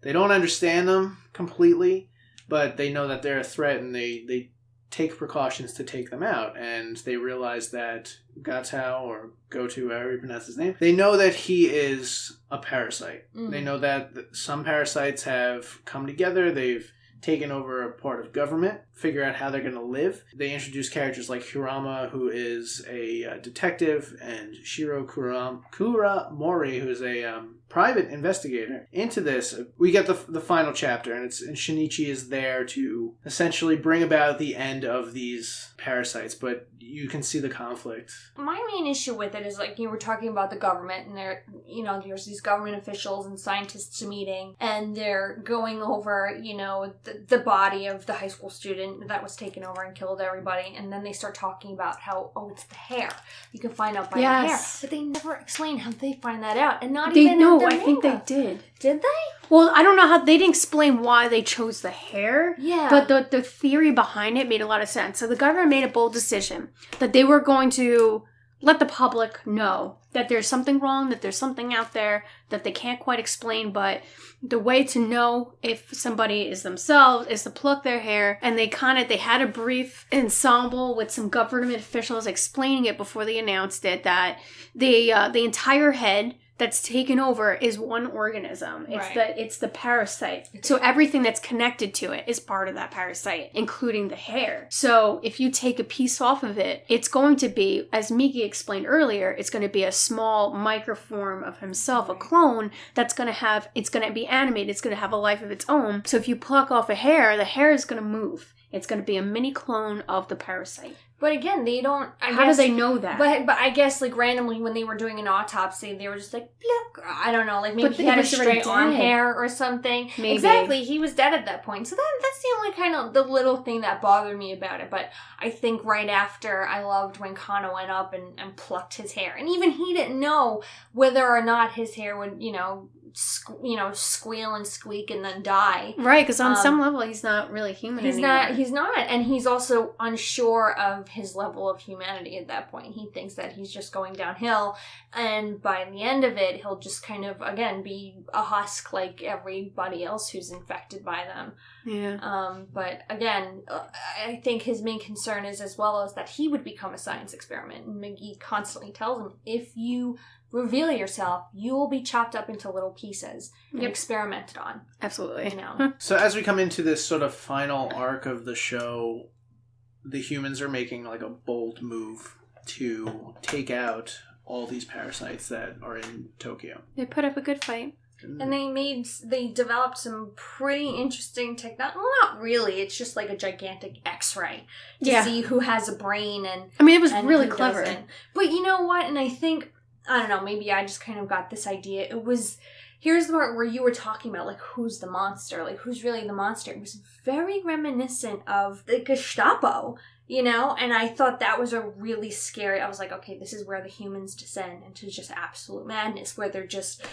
A: They don't understand them completely, but they know that they're a threat, and they take precautions to take them out. And they realize that Gatao, or Goto, however you pronounce his name, they know that he is a parasite. Mm-hmm. They know that some parasites have come together, they've taken over a part of government, figure out how they're going to live. They introduce characters like Hirama, who is a detective, and Shiro Kuramori, who is a private investigator. Into this, we get the final chapter, and Shinichi is there to essentially bring about the end of these parasites, but you can see the conflict.
B: My main issue with it is, like, you were talking about the government, and you know, there's these government officials and scientists meeting, and they're going over, you know, the body of the high school student that was taken over and killed everybody, and then they start talking about how, oh, it's the hair. You can find out by the hair. But they never explain how they find that out, and not even in their
C: I think they did.
B: Did they?
C: Well, I don't know how, they didn't explain why they chose the hair.
B: Yeah.
C: But the theory behind it made a lot of sense. So the government made a bold decision that they were going to let the public know that there's something wrong, that there's something out there that they can't quite explain, but the way to know if somebody is themselves is to pluck their hair. And they had a brief ensemble with some government officials explaining it before they announced it, that the entire head that's taken over is one organism. It's the parasite. So everything that's connected to it is part of that parasite, including the hair. So if you take a piece off of it, it's going to be, as Migi explained earlier, it's going to be a small microform of himself, a clone it's going to be animated, it's going to have a life of its own. So if you pluck off a hair, the hair is going to move. It's going to be a mini clone of the parasite.
B: But again, they don't...
C: How do they know that?
B: But I guess, like, randomly when they were doing an autopsy, they were just like, look, I don't know, like, maybe he had a straight arm hair or something.
C: Maybe.
B: Exactly, he was dead at that point. So that's the only kind of, the little thing that bothered me about it. But I think right after, I loved when Kana went up and plucked his hair. And even he didn't know whether or not his hair would, squeal and squeak and then die.
C: Right, because on some level, he's not really human anymore.
B: He's not. And he's also unsure of his level of humanity at that point. He thinks that he's just going downhill, and by the end of it, he'll just kind of, again, be a husk like everybody else who's infected by them.
C: Yeah.
B: But again, I think his main concern is, as well as that he would become a science experiment. And Migi constantly tells him, if you reveal yourself, you will be chopped up into little pieces and experimented on.
C: Absolutely.
B: You know?
A: So as we come into this sort of final arc of the show, the humans are making like a bold move to take out all these parasites that are in Tokyo.
C: They put up a good fight.
B: And they developed some pretty interesting technology. Well, not really. It's just like a gigantic X-ray to see who has a brain and...
C: I mean, it was really clever.
B: Doesn't. But you know what? And I think, I don't know, maybe I just kind of got this idea. It was... Here's the part where you were talking about, like, who's the monster? Like, who's really the monster? It was very reminiscent of the Gestapo, you know? And I thought that was a really scary... I was like, okay, this is where the humans descend into just absolute madness, where they're just,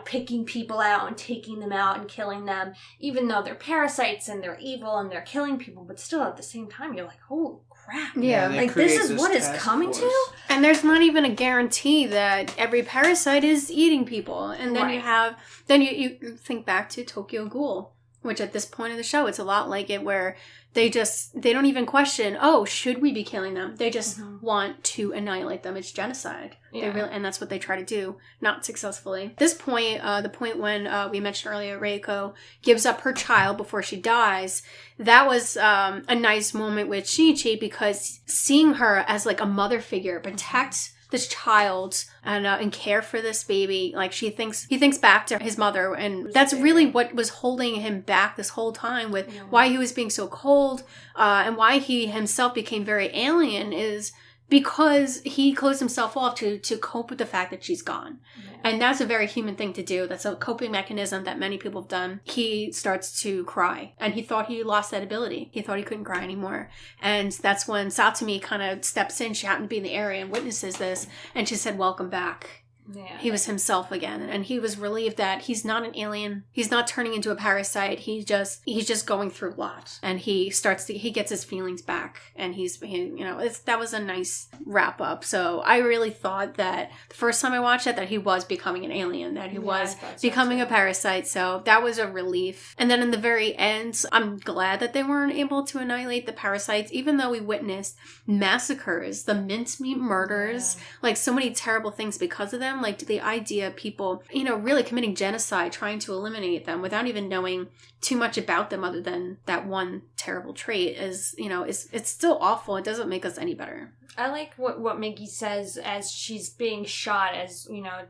B: picking people out and taking them out and killing them, even though they're parasites and they're evil and they're killing people. But still, at the same time, you're like, holy crap.
C: Yeah.
B: Like, this is what it's coming to?
C: And there's not even a guarantee that every parasite is eating people. And then you think back to Tokyo Ghoul, which at this point in the show, it's a lot like it, where they don't even question, oh, should we be killing them? They just want to annihilate them. It's genocide. Yeah. And that's what they try to do, not successfully. At this point, the point when we mentioned earlier, Reiko gives up her child before she dies, that was a nice moment with Shinichi, because seeing her as like a mother figure protect this child and care for this baby, like he thinks back to his mother, and that's really what was holding him back this whole time with why he was being so cold, and why he himself became very alien, is because he closed himself off to cope with the fact that she's gone. Yeah. And that's a very human thing to do. That's a coping mechanism that many people have done. He starts to cry, and he thought he lost that ability. He thought he couldn't cry anymore. And that's when Satsumi kind of steps in. She happened to be in the area and witnesses this, and she said, "Welcome back." Yeah. He was himself again, and he was relieved that he's not an alien. He's not turning into a parasite. He's just going through a lot, and he gets his feelings back, and that was a nice wrap up. So I really thought that the first time I watched it, that he was becoming an alien, that he was becoming a parasite. So that was a relief. And then in the very end, I'm glad that they weren't able to annihilate the parasites, even though we witnessed massacres, the mincemeat murders, like so many terrible things because of them. Like the idea of people, really committing genocide, trying to eliminate them without even knowing too much about them other than that one terrible trait is, it's still awful. It doesn't make us any better.
B: I like what Migi says as she's being shot, as, you know,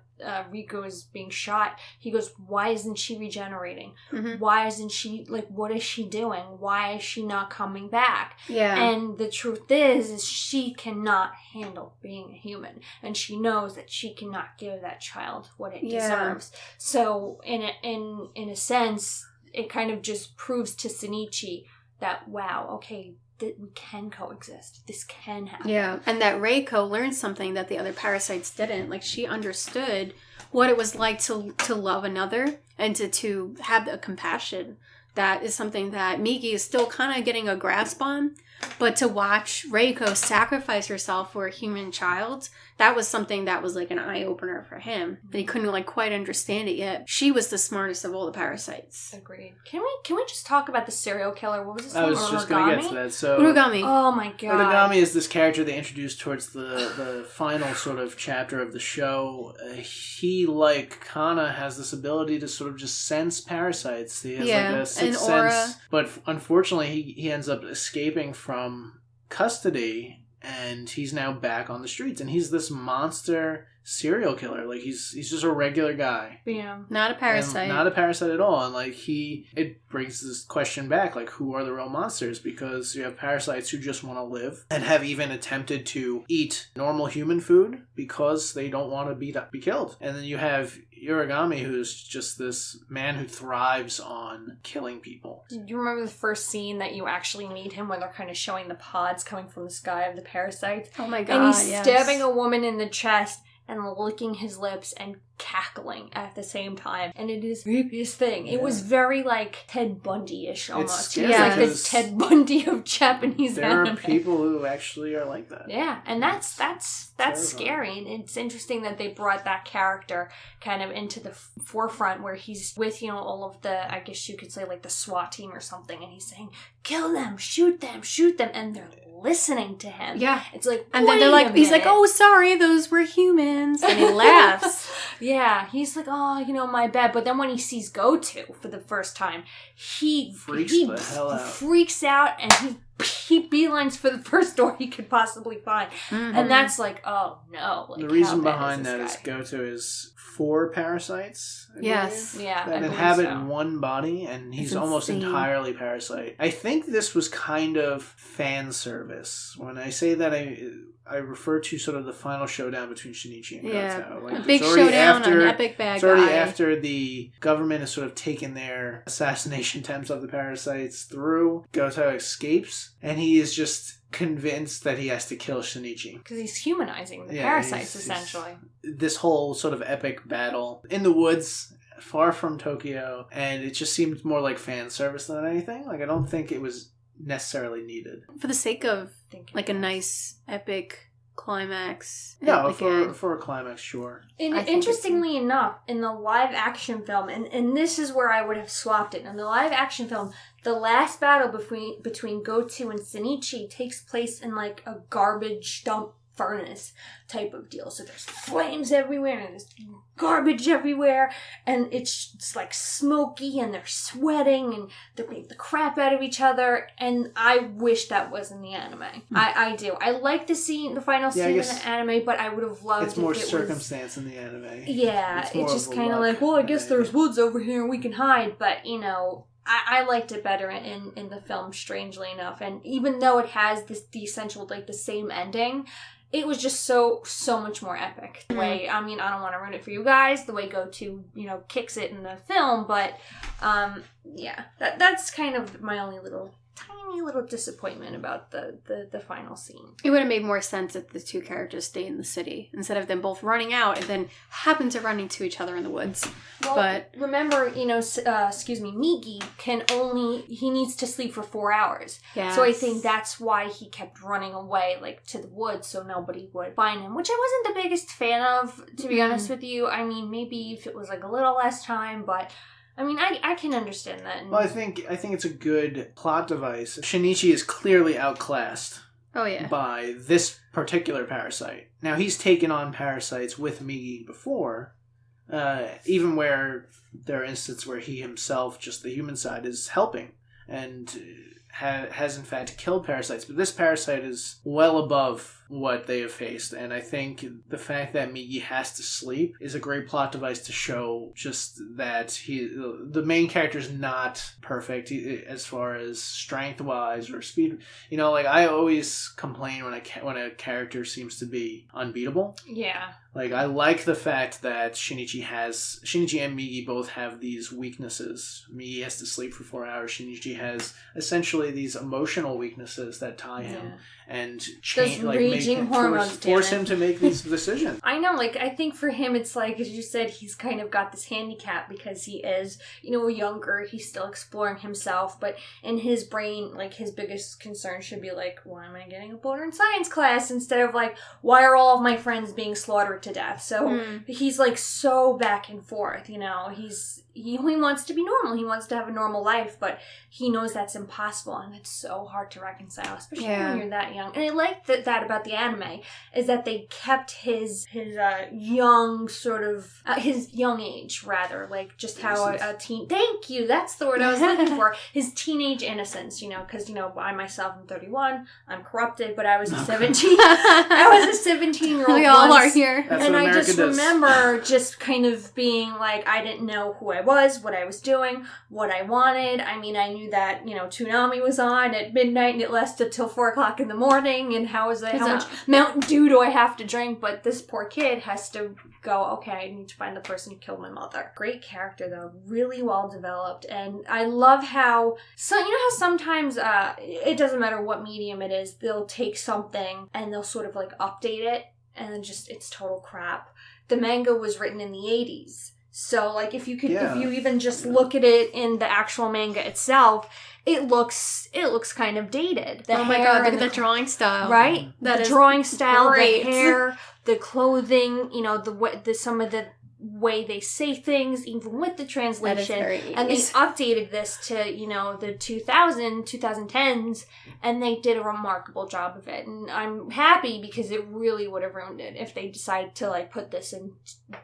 B: Rico is being shot. He goes, why isn't she regenerating? Mm-hmm. Why isn't she, like, what is she doing? Why is she not coming back?
C: Yeah.
B: And the truth is she cannot handle being a human. And she knows that she cannot give that child what it deserves. So, in a sense, it kind of just proves to Shinichi that, wow, okay, that we can coexist. This can happen.
C: Yeah, and that Reiko learned something that the other parasites didn't. Like, she understood what it was like to love another and to have the compassion. That is something that Migi is still kind of getting a grasp on. But to watch Reiko sacrifice herself for a human child, that was something that was like an eye-opener for him. But he couldn't like quite understand it yet. She was the smartest of all the parasites.
B: Agreed. Can we just talk about the serial killer? What was his name?
A: I was just going to get to that. So
C: Urugami.
B: Oh my god.
A: Urugami is this character they introduced towards the final sort of chapter of the show. He, like Kana, has this ability to sort of just sense parasites. He has like a sixth sense. But unfortunately, he ends up escaping from custody, and he's now back on the streets, and he's this monster serial killer. Like, he's just a regular guy.
B: Yeah.
C: Not a parasite.
A: And not a parasite at all. And like, it brings this question back, like, who are the real monsters? Because you have parasites who just want to live and have even attempted to eat normal human food because they don't want to be killed. And then you have Urugami, who's just this man who thrives on killing people.
B: Do you remember the first scene that you actually meet him, where they're kind of showing the pods coming from the sky of the parasites?
C: Oh my god,
B: and he's stabbing a woman in the chest and licking his lips and cackling at the same time. And it is the creepiest thing. It was very, like, Ted Bundy-ish almost. It's like the Ted Bundy of Japanese anime.
A: There are people who actually are like that.
B: Yeah, and that's scary. And it's interesting that they brought that character kind of into the forefront, where he's with, you know, all of the, I guess you could say, like, the SWAT team or something, and he's saying, kill them, shoot them, and they're listening to him.
C: Yeah.
B: It's like,
C: and then they're like, he's like, oh, sorry, those were humans. And he laughs.
B: Yeah, he's like, oh, you know, my bad. But then when he sees Goto for the first time, he freaks out, and he beelines for the first door he could possibly find. Mm-hmm. And that's like, oh no. Like,
A: the reason behind that is Goto is 4 parasites.
C: Yes.
B: Yeah.
A: That inhabit one body, and he's almost entirely parasite. I think this was kind of fan service. When I say that, I refer to sort of the final showdown between Shinichi and Goto. Like,
C: a big showdown on Epic Bad Guy.
A: It's already after the government has sort of taken their assassination attempts of the parasites through. Goto escapes, and he is just convinced that he has to kill Shinichi.
B: Because he's humanizing the parasites, essentially.
A: This whole sort of epic battle in the woods, far from Tokyo, and it just seemed more like fan service than anything. Like, I don't think it was necessarily needed.
C: For the sake of, like, a nice, epic climax.
A: No, for a climax, sure.
B: Interestingly enough, in the live-action film, and this is where I would have swapped it, in the live-action film, the last battle between Goto and Shinichi takes place in, like, a garbage dump furnace type of deal. So there's flames everywhere, and there's garbage everywhere, and it's just like smoky, and they're sweating, and they're beating the crap out of each other, and I wish that was in the anime. I do. I like the final scene in the anime, but I would have loved
A: it's more circumstance in the anime.
B: Yeah, it's just kind of like, well, I guess there's woods over here and we can hide, but, you know, I liked it better in the film, strangely enough, and even though it has the essential, like, the same ending, it was just so much more epic. The way, I mean, I don't want to ruin it for you guys, the way Goto, you know, kicks it in the film, but, yeah, that's kind of my only tiny little disappointment about the final scene.
C: It would have made more sense if the two characters stay in the city, instead of them both running out and then happen to run into each other in the woods.
B: Well, but remember, you know, Migi he needs to sleep for 4 hours. Yes. So I think that's why he kept running away, like, to the woods, so nobody would find him, which I wasn't the biggest fan of, to be honest with you. I mean, maybe if it was, like, a little less time, but I mean, I can understand that.
A: Well, I think it's a good plot device. Shinichi is clearly outclassed.
C: Oh, yeah.
A: By this particular parasite. Now, he's taken on parasites with Migi before, even where there are instances where he himself, just the human side, is helping and has in fact killed parasites. But this parasite is well above what they have faced. And I think the fact that Migi has to sleep is a great plot device to show just that the main character is not perfect as far as strength-wise or speed. You know, like, I always complain when a character seems to be unbeatable.
B: Yeah.
A: Like, I like the fact that Shinichi and Migi both have these weaknesses. Migi has to sleep for 4 hours. Shinichi has essentially these emotional weaknesses that tie him and force him to make these decisions.
B: I know, like, I think for him it's like, as you said, he's kind of got this handicap because he is, you know, younger, he's still exploring himself, but in his brain, like, his biggest concern should be like, why am I getting a boulder in science class, instead of like, why are all of my friends being slaughtered to death? So he's like so back and forth, you know, he wants to be normal, he wants to have a normal life, but he knows that's impossible, and it's so hard to reconcile, especially when you're that young. And I like that about the anime is that they kept his young sort of his young age, rather, like just how a teen. Thank you, that's the word I was looking for. His teenage innocence, you know, because you know, I myself am 31, I'm corrupted, but I was a 17. I was a 17-year-old.
C: We all are here,
B: and I just remember just kind of being like, I didn't know who I was, what I was doing, what I wanted. I mean, I knew that, you know, Toonami was on at midnight and it lasted till 4 o'clock in the morning, and how much Mountain Dew do I have to drink? But this poor kid has to go, okay, I need to find the person who killed my mother. Great character, though. Really well developed. And I love how, so you know how sometimes, it doesn't matter what medium it is, they'll take something and they'll sort of like update it, and then just, it's total crap. The manga was written in the 80s. So, like, if you even just look at it in the actual manga itself, it looks kind of dated.
C: Oh my god, look at the drawing style.
B: Right?
C: The
B: drawing style,
C: great.
B: the hair, the clothing, you know, some of the way they say things, even with the translation. And they updated this to, you know, the 2010s, and they did a remarkable job of it. And I'm happy because it really would have ruined it if they decided to, like, put this in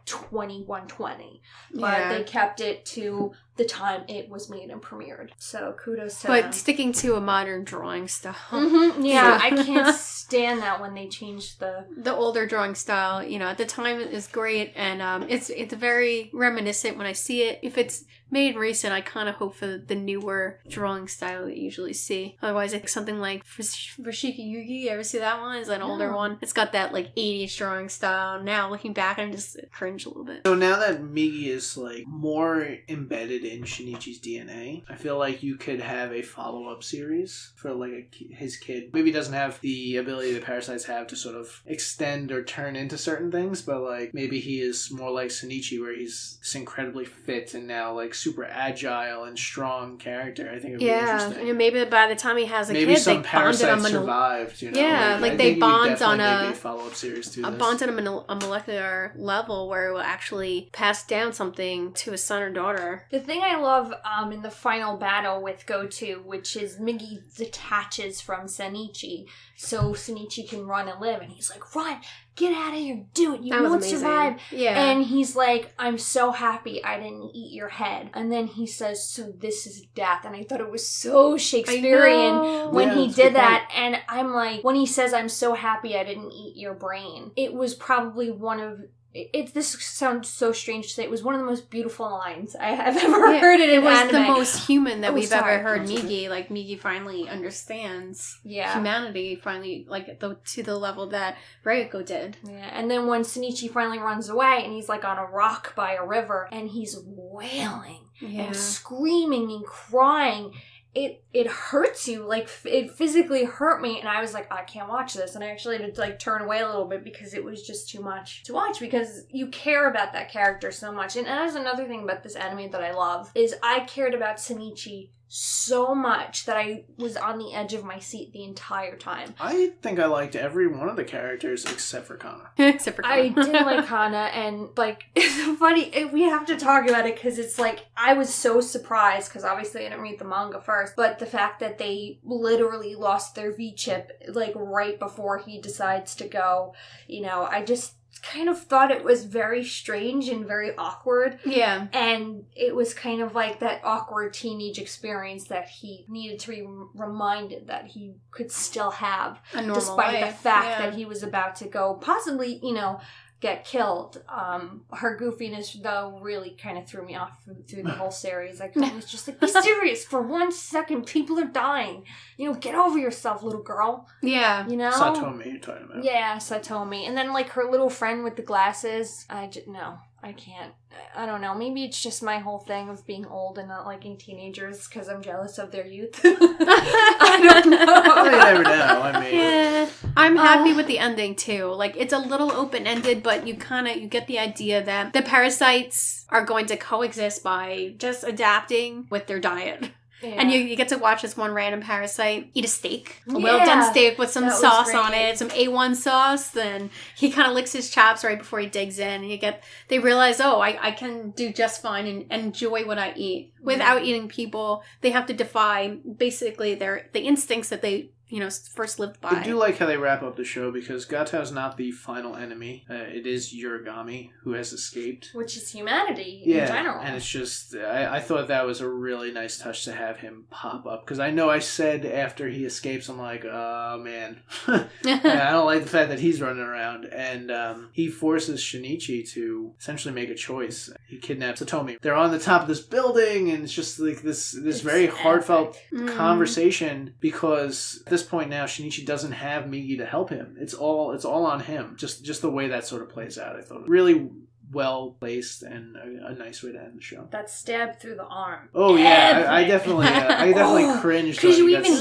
B: 2120. But they kept it to the time it was made and premiered. So kudos to them.
C: But sticking to a modern drawing style.
B: Mm-hmm. Yeah, I can't stand that when they changed the
C: older drawing style. You know, at the time it is great, and it's very reminiscent when I see it. If it's made recent, I kind of hope for the newer drawing style that you usually see. Otherwise, like something like Fushigi Yugi, you ever see that one? It's an older one. It's got that like 80s drawing style. Now looking back, I'm just cringe a little bit.
A: So now that Migi is like more embedded in Shinichi's DNA, I feel like you could have a follow-up series for like his kid. Maybe he doesn't have the ability that Parasytes have to sort of extend or turn into certain things, but like maybe he is more like Shinichi, where he's this incredibly fit and now like super agile and strong character. I think it'd be interesting.
C: And maybe by the time he has a kid,
A: they bonded on
C: survived.
A: You know?
C: Yeah, like they bond on a
A: follow-up series to this.
C: Bond on a molecular level where it will actually pass down something to a son or daughter.
B: The thing I love in the final battle with Goto, which is Migi detaches from Shinichi, so Shinichi can run and live, and he's like, run! Get out of here, do it, you won't survive.
C: Yeah.
B: And he's like, I'm so happy I didn't eat your head. And then he says, so this is death. And I thought it was so Shakespearean when he did that. And I'm like, when he says, I'm so happy I didn't eat your brain, it was probably one of... This sounds so strange to say. It was one of the most beautiful lines I have ever heard in an anime.
C: It was the most human that we've ever heard Migi. Like, Migi finally understands humanity, finally, like, to the level that Reiko did.
B: Yeah, and then when Shinichi finally runs away, and he's, like, on a rock by a river, and he's wailing and screaming and crying, it hurts you. Like, it physically hurt me, and I was like, I can't watch this, and I actually had to like turn away a little bit because it was just too much to watch, because you care about that character so much. And that is another thing about this anime that I love, is I cared about Shinichi so much that I was on the edge of my seat the entire time.
A: I think I liked every one of the characters except for Kana.
B: I didn't like Kana, and like, it's funny, we have to talk about it because it's like, I was so surprised, because obviously I didn't read the manga first, but the fact that they literally lost their V-chip like right before he decides to go, you know, I just kind of thought it was very strange and very awkward.
C: Yeah.
B: And it was kind of like that awkward teenage experience that he needed to be reminded that he could still have.
C: A normal
B: despite
C: life.
B: the fact that he was about to go possibly, get killed. Her goofiness, though, really kind of threw me off through the whole series. I was just like, be serious for 1 second. People are dying. Get over yourself, little girl.
C: Yeah.
A: Satomi, you're talking about.
B: Yeah, Satomi. And then, like, her little friend with the glasses. No, I can't. I don't know. Maybe it's just my whole thing of being old and not liking teenagers because I'm jealous of their youth. I don't know.
A: You never know. I mean...
C: Yeah. I'm happy with the ending, too. Like, it's a little open-ended, but you get the idea that the parasites are going to coexist by just adapting with their diet. Yeah. And you get to watch this one random parasite eat a steak. A well-done steak with some sauce on it, some A1 sauce. Then he kind of licks his chops right before he digs in. And they realize, I can do just fine and enjoy what I eat. Without eating people, they have to defy, basically, the instincts that they first lived by.
A: I do like how they wrap up the show because Gatao's not the final enemy. It is Yurigami who has escaped.
B: Which is humanity in general.
A: And it's just, I thought that was a really nice touch to have him pop up. Because I know I said after he escapes, I'm like, oh man. I don't like the fact that he's running around. And he forces Shinichi to essentially make a choice. He kidnaps Satomi. They're on the top of this building and it's just like this very heartfelt conversation because at this point now Shinichi doesn't have Migi to help him. It's all on him. Just the way that sort of plays out, I thought really well placed and a nice way to end the show.
B: That stab through the arm.
A: Oh yeah, I definitely cringed
B: because you even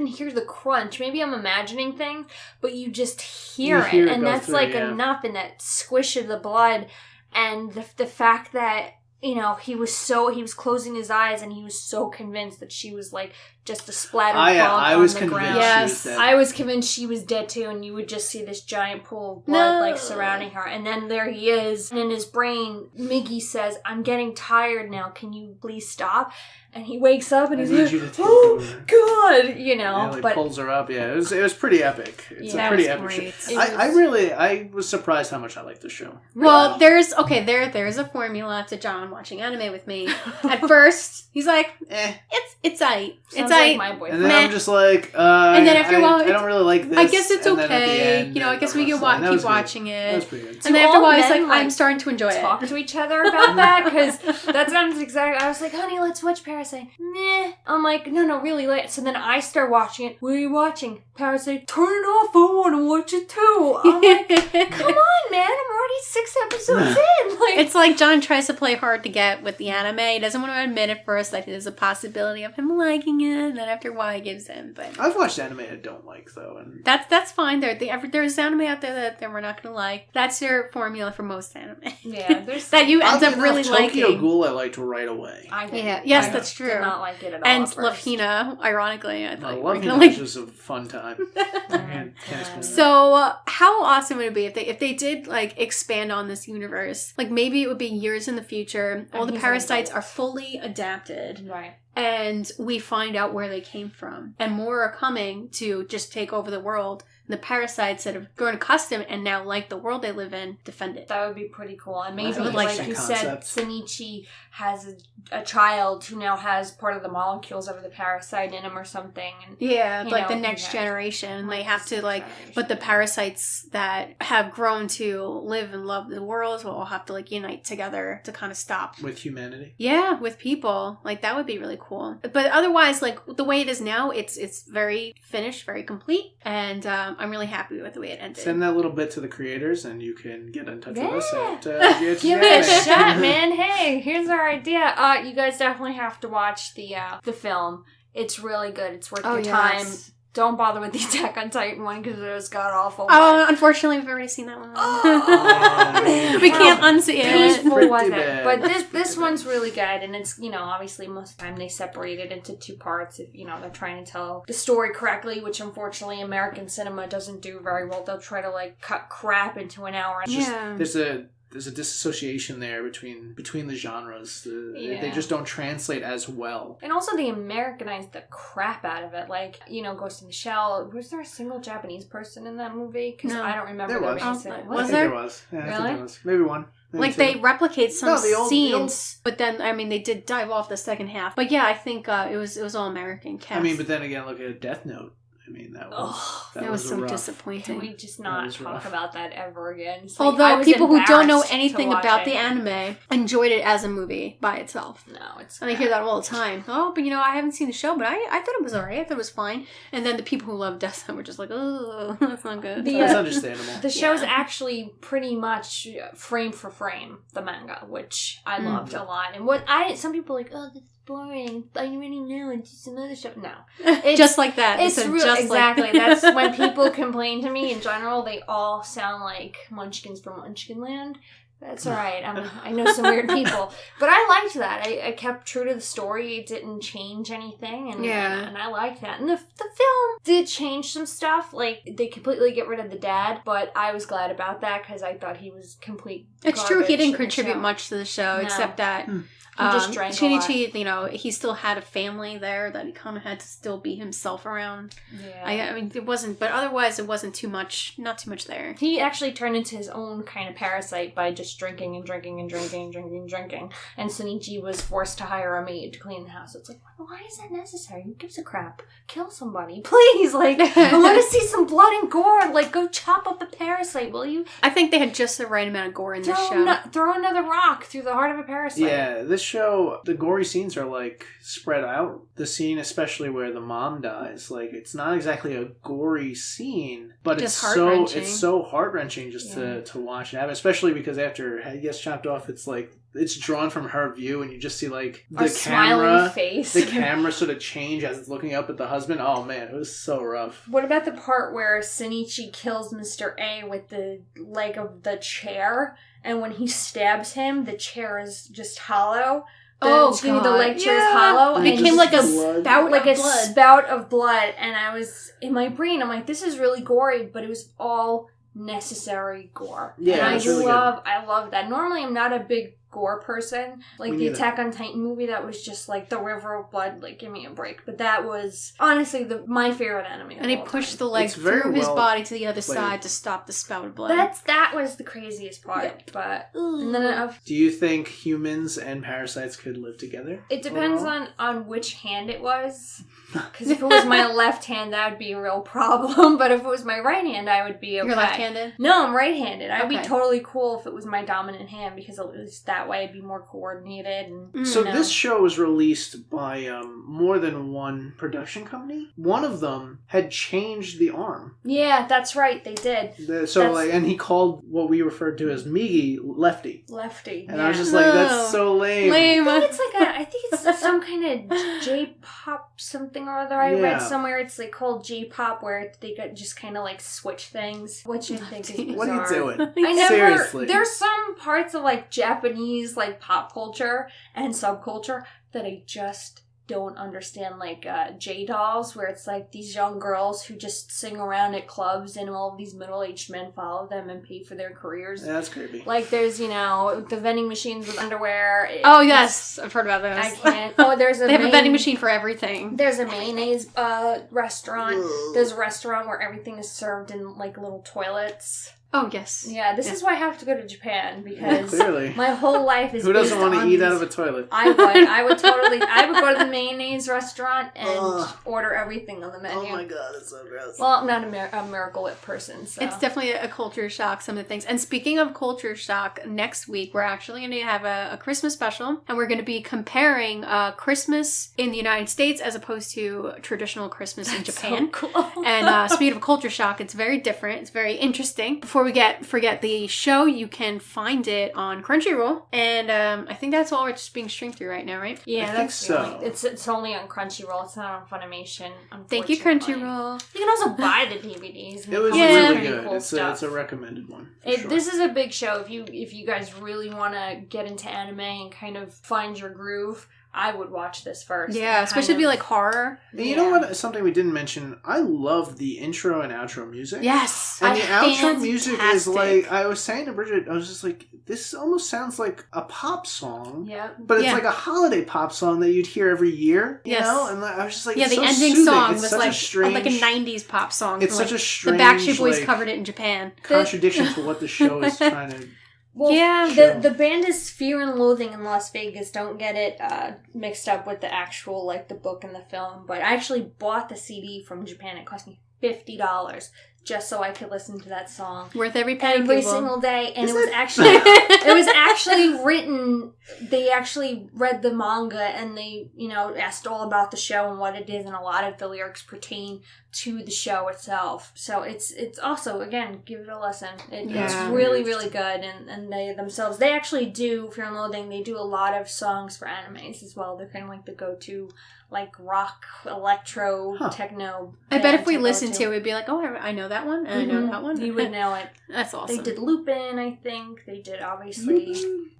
B: hear the crunch. Maybe I'm imagining things, but you just hear it and that's through, enough in that squish of the blood and the fact that he was closing his eyes and he was so convinced that she was like just a splattered ball on the ground.
C: Yes.
B: I was convinced she was dead too, and you would just see this giant pool of blood surrounding her. And then there he is, and in his brain, Migi says, "I'm getting tired now. Can you please stop?" And he wakes up and he's like, "Oh God!"
A: But pulls her up. Yeah, it was pretty epic. It's a pretty epic show. I was surprised how much I liked the show.
C: Well, there's a formula to John watching anime with me. At first, he's like, it's aight. It's aight.
B: My boyfriend.
A: And then I'm just like,
C: and then after a while,
A: I don't really like this.
C: I guess it's okay. I guess we can keep watching it. That was pretty good. And then after a while, he's like, I'm starting to enjoy it.
B: Talk to each other about that because that sounds exactly. I was like, honey, let's watch Parasyte. Meh. I'm like, no, really late. So then I start watching it. What are you watching? Parasyte. Turn it off. I want to watch it too. I'm like, come on, man. I'm already 6 episodes in.
C: It's like John tries to play hard to get with the anime. He doesn't want to admit at first that there's a possibility of him liking it. And then after a while, he gives in. But
A: I've watched anime I don't like though, and
C: that's fine. There's anime out there that we're not gonna like. That's your formula for most anime.
B: Yeah, there's
C: that you end up really liking.
A: Tokyo Ghoul I liked right away.
C: Yes, that's true.
B: Did not like it at all.
C: And Love Hina, ironically, I thought
A: Love Hina was just a fun time.
C: So how awesome would it be if they did like expand on this universe? Like maybe it would be years in the future. All the parasites are fully adapted.
B: Right.
C: And we find out where they came from. And more are coming to just take over the world. The parasites that have grown accustomed and now like the world they live in, defend it.
B: That would be pretty cool. And maybe,
C: like
B: you said, Shinichi has a child who now has part of the molecules of the parasite in him or something. And,
C: like the next generation. They have to but the parasites that have grown to live and love the world will all have to unite together to kind of stop.
A: With humanity?
C: Yeah, with people. That would be really cool. But otherwise, the way it is now, it's very finished, very complete. And I'm really happy with the way it ended.
A: Send that little bit to the creators and you can get in touch with us at
B: Give it a shot, man. Hey, here's our idea. You guys definitely have to watch the film. It's really good. It's worth your time. Don't bother with the Attack on Titan one because it was god-awful.
C: Oh, unfortunately, we've already seen that one. We can't unsee it.
B: Peaceful was it. But this one's really good. And it's, obviously most of the time they separate it into 2 parts if, they're trying to tell the story correctly, which unfortunately American cinema doesn't do very well. They'll try to, cut crap into an hour.
A: There's there's a disassociation there between the genres. They just don't translate as well.
B: And also they Americanized the crap out of it. Like, Ghost in the Shell. Was there a single Japanese person in that movie? Because I don't remember.
A: There was.
B: Was
A: there?
B: There
A: was. Yeah,
B: really?
A: I think there was. Maybe one.
C: Like, they replicate some scenes, but then, they did dive off the second half. But yeah, I think it was all American cast.
A: But then again, look at Death Note. That was
C: so
A: rough.
C: disappointing.
B: Can we just not talk about that ever again?
C: Although people who don't know anything about the anime enjoyed it as a movie by itself.
B: No, it's
C: and I hear that all the time. Oh, but I haven't seen the show, but I thought it was alright. I thought it was fine. And then the people who love Death Note were just like, oh, that's not good.
A: That's understandable.
B: The show's actually pretty much frame for frame the manga, which I loved a lot. And some people are like, oh, that's boring. I already know. It's just another show. No.
C: It's just like that.
B: It's exactly. That's when people complain to me in general, they all sound like munchkins from Munchkinland. That's all right. I know some weird people. But I liked that. I kept true to the story. It didn't change anything. And I liked that. And the film did change some stuff. Like, they completely get rid of the dad. But I was glad about that because I thought he was complete garbage.
C: It's true. He didn't contribute much to the show except that...
B: He just drank
C: Shinichi, he still had a family there that he kind of had to still be himself around.
B: Yeah.
C: It wasn't, but otherwise it wasn't too much, not too much there.
B: He actually turned into his own kind of parasite by just drinking and drinking and drinking and drinking and drinking. And Shinichi was forced to hire a maid to clean the house. It's like, why is that necessary? Who gives a crap? Kill somebody. Please, I want to see some blood and gore. Go chop up a parasite, will you?
C: I think they had just the right amount of gore in this show.
B: Throw another rock through the heart of a parasite.
A: Yeah, this show, the gory scenes are spread out. The scene, especially where the mom dies, it's not exactly a gory scene, but it's so heart-wrenching just to watch it happen, especially because after head gets chopped off, it's drawn from her view, and you just see the camera
B: face.
A: The camera sort of change as it's looking up at the husband. Oh man, it was so rough.
B: What about the part where Shinichi kills Mr. A with the leg of the chair, and when he stabs him, the chair is just hollow? The leg chair is hollow.
C: It became like a spout
B: of blood. And I was, in my brain, I'm like, this is really gory, but it was all necessary gore.
A: Yeah,
B: and I love that. Normally, I'm not a big gore person. The Attack on Titan movie, that was just the river of blood. Give me a break. But that was honestly my favorite anime.
C: And he pushed the leg through his body to the other side to stop the spout of blood.
B: That was the craziest part. Yep. But and then
A: do you think humans and parasites could live together?
B: It depends on which hand it was. Because if it was my left hand, that would be a real problem. But if it was my right hand, I would be okay.
C: You're left-handed?
B: No, I'm right-handed. I'd be totally cool if it was my dominant hand, because at least that way it'd be more coordinated. And,
A: so this show was released by more than one production company. One of them had changed the arm.
B: Yeah, that's right. They did.
A: And he called what we referred to as Migi Lefty.
B: And
A: I was just that's so lame.
B: I think it's some kind of J-pop something or other. I read somewhere it's called J-pop, where they just kind of switch things, which I think is bizarre.
A: What are you doing? Seriously.
B: There's some parts of Japanese pop culture and subculture that I just don't understand, J-dolls, where it's these young girls who just sing around at clubs and all of these middle-aged men follow them and pay for their careers.
A: Yeah, that's creepy.
B: There's, the vending machines with underwear.
C: Oh, yes. I've heard about those.
B: I can't. Oh, they have
C: a vending machine for everything.
B: There's a mayonnaise restaurant. There's a restaurant where everything is served in, little toilets.
C: Oh, yes.
B: Yeah, this is why I have to go to Japan, because
A: clearly.
B: My whole life is
A: Who doesn't want to eat out of a toilet?
B: I would totally. I would go to the mayonnaise restaurant and order everything on the menu.
A: Oh my god, it's so gross.
B: Well, I'm not a Miracle Whip person, so.
C: It's definitely a culture shock, some of the things. And speaking of culture shock, next week we're actually going to have a Christmas special, and we're going to be comparing Christmas in the United States as opposed to traditional Christmas in Japan.
B: So cool.
C: And speaking of culture shock, it's very different. It's very interesting. Before we forget the show, you can find it on Crunchyroll, and I think that's all we're just being streamed through right now, right?
B: Yeah,
A: I think so.
B: It's only on Crunchyroll. It's not on Funimation.
C: Thank you, Crunchyroll.
B: You can also buy the DVDs.
A: It was really good. Cool it's a recommended one. Sure.
B: This is a big show. If you guys really want to get into anime and kind of find your groove, I would watch this first.
C: Yeah, especially if you like horror.
A: And you know what? Something we didn't mention. I love the intro and outro music.
C: Yes.
A: And the outro music is like, I was saying to Bridget, I was just like, this almost sounds like a pop song.
B: Yeah.
A: But it's like a holiday pop song that you'd hear every year. You know? And I was just like,
C: yeah,
A: it's
C: the
A: so
C: ending
A: soothing.
C: song
A: it's
C: was
A: such
C: like
A: a strange,
C: a 90s pop song.
A: It's such a strange,
C: the Backstreet Boys
A: like,
C: covered it in Japan.
A: Contradiction to what the show is trying to.
B: Well,
C: yeah,
B: the band is Fear and Loathing in Las Vegas. Don't get it mixed up with the actual, like, the book and the film. But I actually bought the CD from Japan. It cost me $50 just so I could listen to that song.
C: Worth every penny,
B: every
C: people.
B: single day. And it was actually written, they actually read the manga and they, asked all about the show and what it is, and a lot of the lyrics pertain to the show itself. So it's also, again, give it a listen. It's really, really good. And they themselves, they actually do, Fear and Loathing, they do a lot of songs for animes as well. They're kind of like the go-to, like, rock, electro, techno.
C: I bet if we listened to it, we'd be like, oh, I know that one, and I know that one.
B: You would know it.
C: That's awesome.
B: They did Lupin, I think. They did, obviously,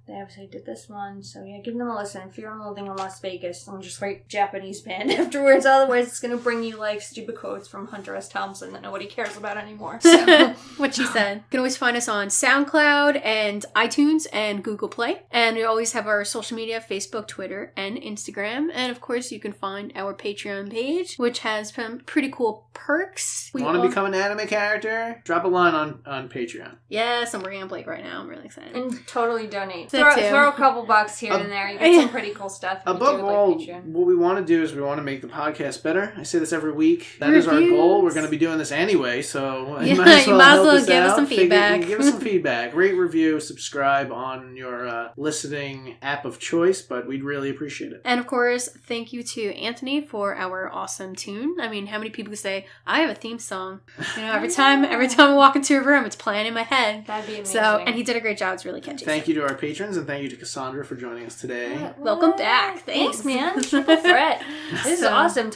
B: they obviously did this one. So, yeah, give them a listen. Fear and Loathing in Las Vegas. And just write Japanese band afterwards. Otherwise, it's going to bring you, like, stupid quotes from Hunter S. Thompson that nobody cares about anymore. So.
C: What she said. You can always find us on SoundCloud and iTunes and Google Play. And we always have our social media, Facebook, Twitter, and Instagram. And, of course, you can find our Patreon page, which has some pretty cool perks.
A: Want to become an anime character? Drop a line on Patreon.
C: Yes, I'm working on Blake right now. I'm really excited.
B: And totally donate.
C: That
B: Throw a couple bucks here and there. You get some pretty cool stuff.
A: Above all, what we want to do is we want to make the podcast better. I say this every week. That is our goal. We're going to be doing this anyway, so you might as well
C: give us some feedback.
A: Give us some feedback. Rate, review, subscribe on your listening app of choice, but we'd really appreciate it.
C: And of course, thank you to Anthony for our awesome tune. I mean, how many people could say, I have a theme song? Every time I walk into a room, it's playing in my head.
B: That'd be amazing.
C: So, and he did a great job. It's really catchy.
A: Thank you to our patrons, and thank you to Cassandra for joining us today.
C: Welcome back.
B: Thanks, man. Triple threat. This is awesome.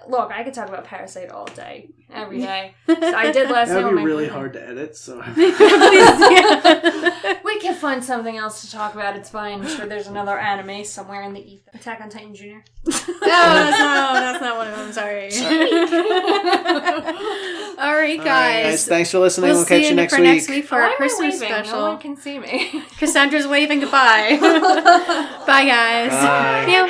B: Look, I could talk about Parasyte all day, every day. So I did last night.
A: That would be really hard to edit, so...
B: We can find something else to talk about. It's fine. I'm sure there's another anime somewhere in the ether. Attack on Titan Jr.
C: No, that's not one of them. Sorry. All right, guys.
A: Thanks for listening. We'll catch you next week.
C: Next week for our Christmas special.
B: No one can see me.
C: Cassandra's waving goodbye. Bye, guys.
A: Bye.
C: Meow.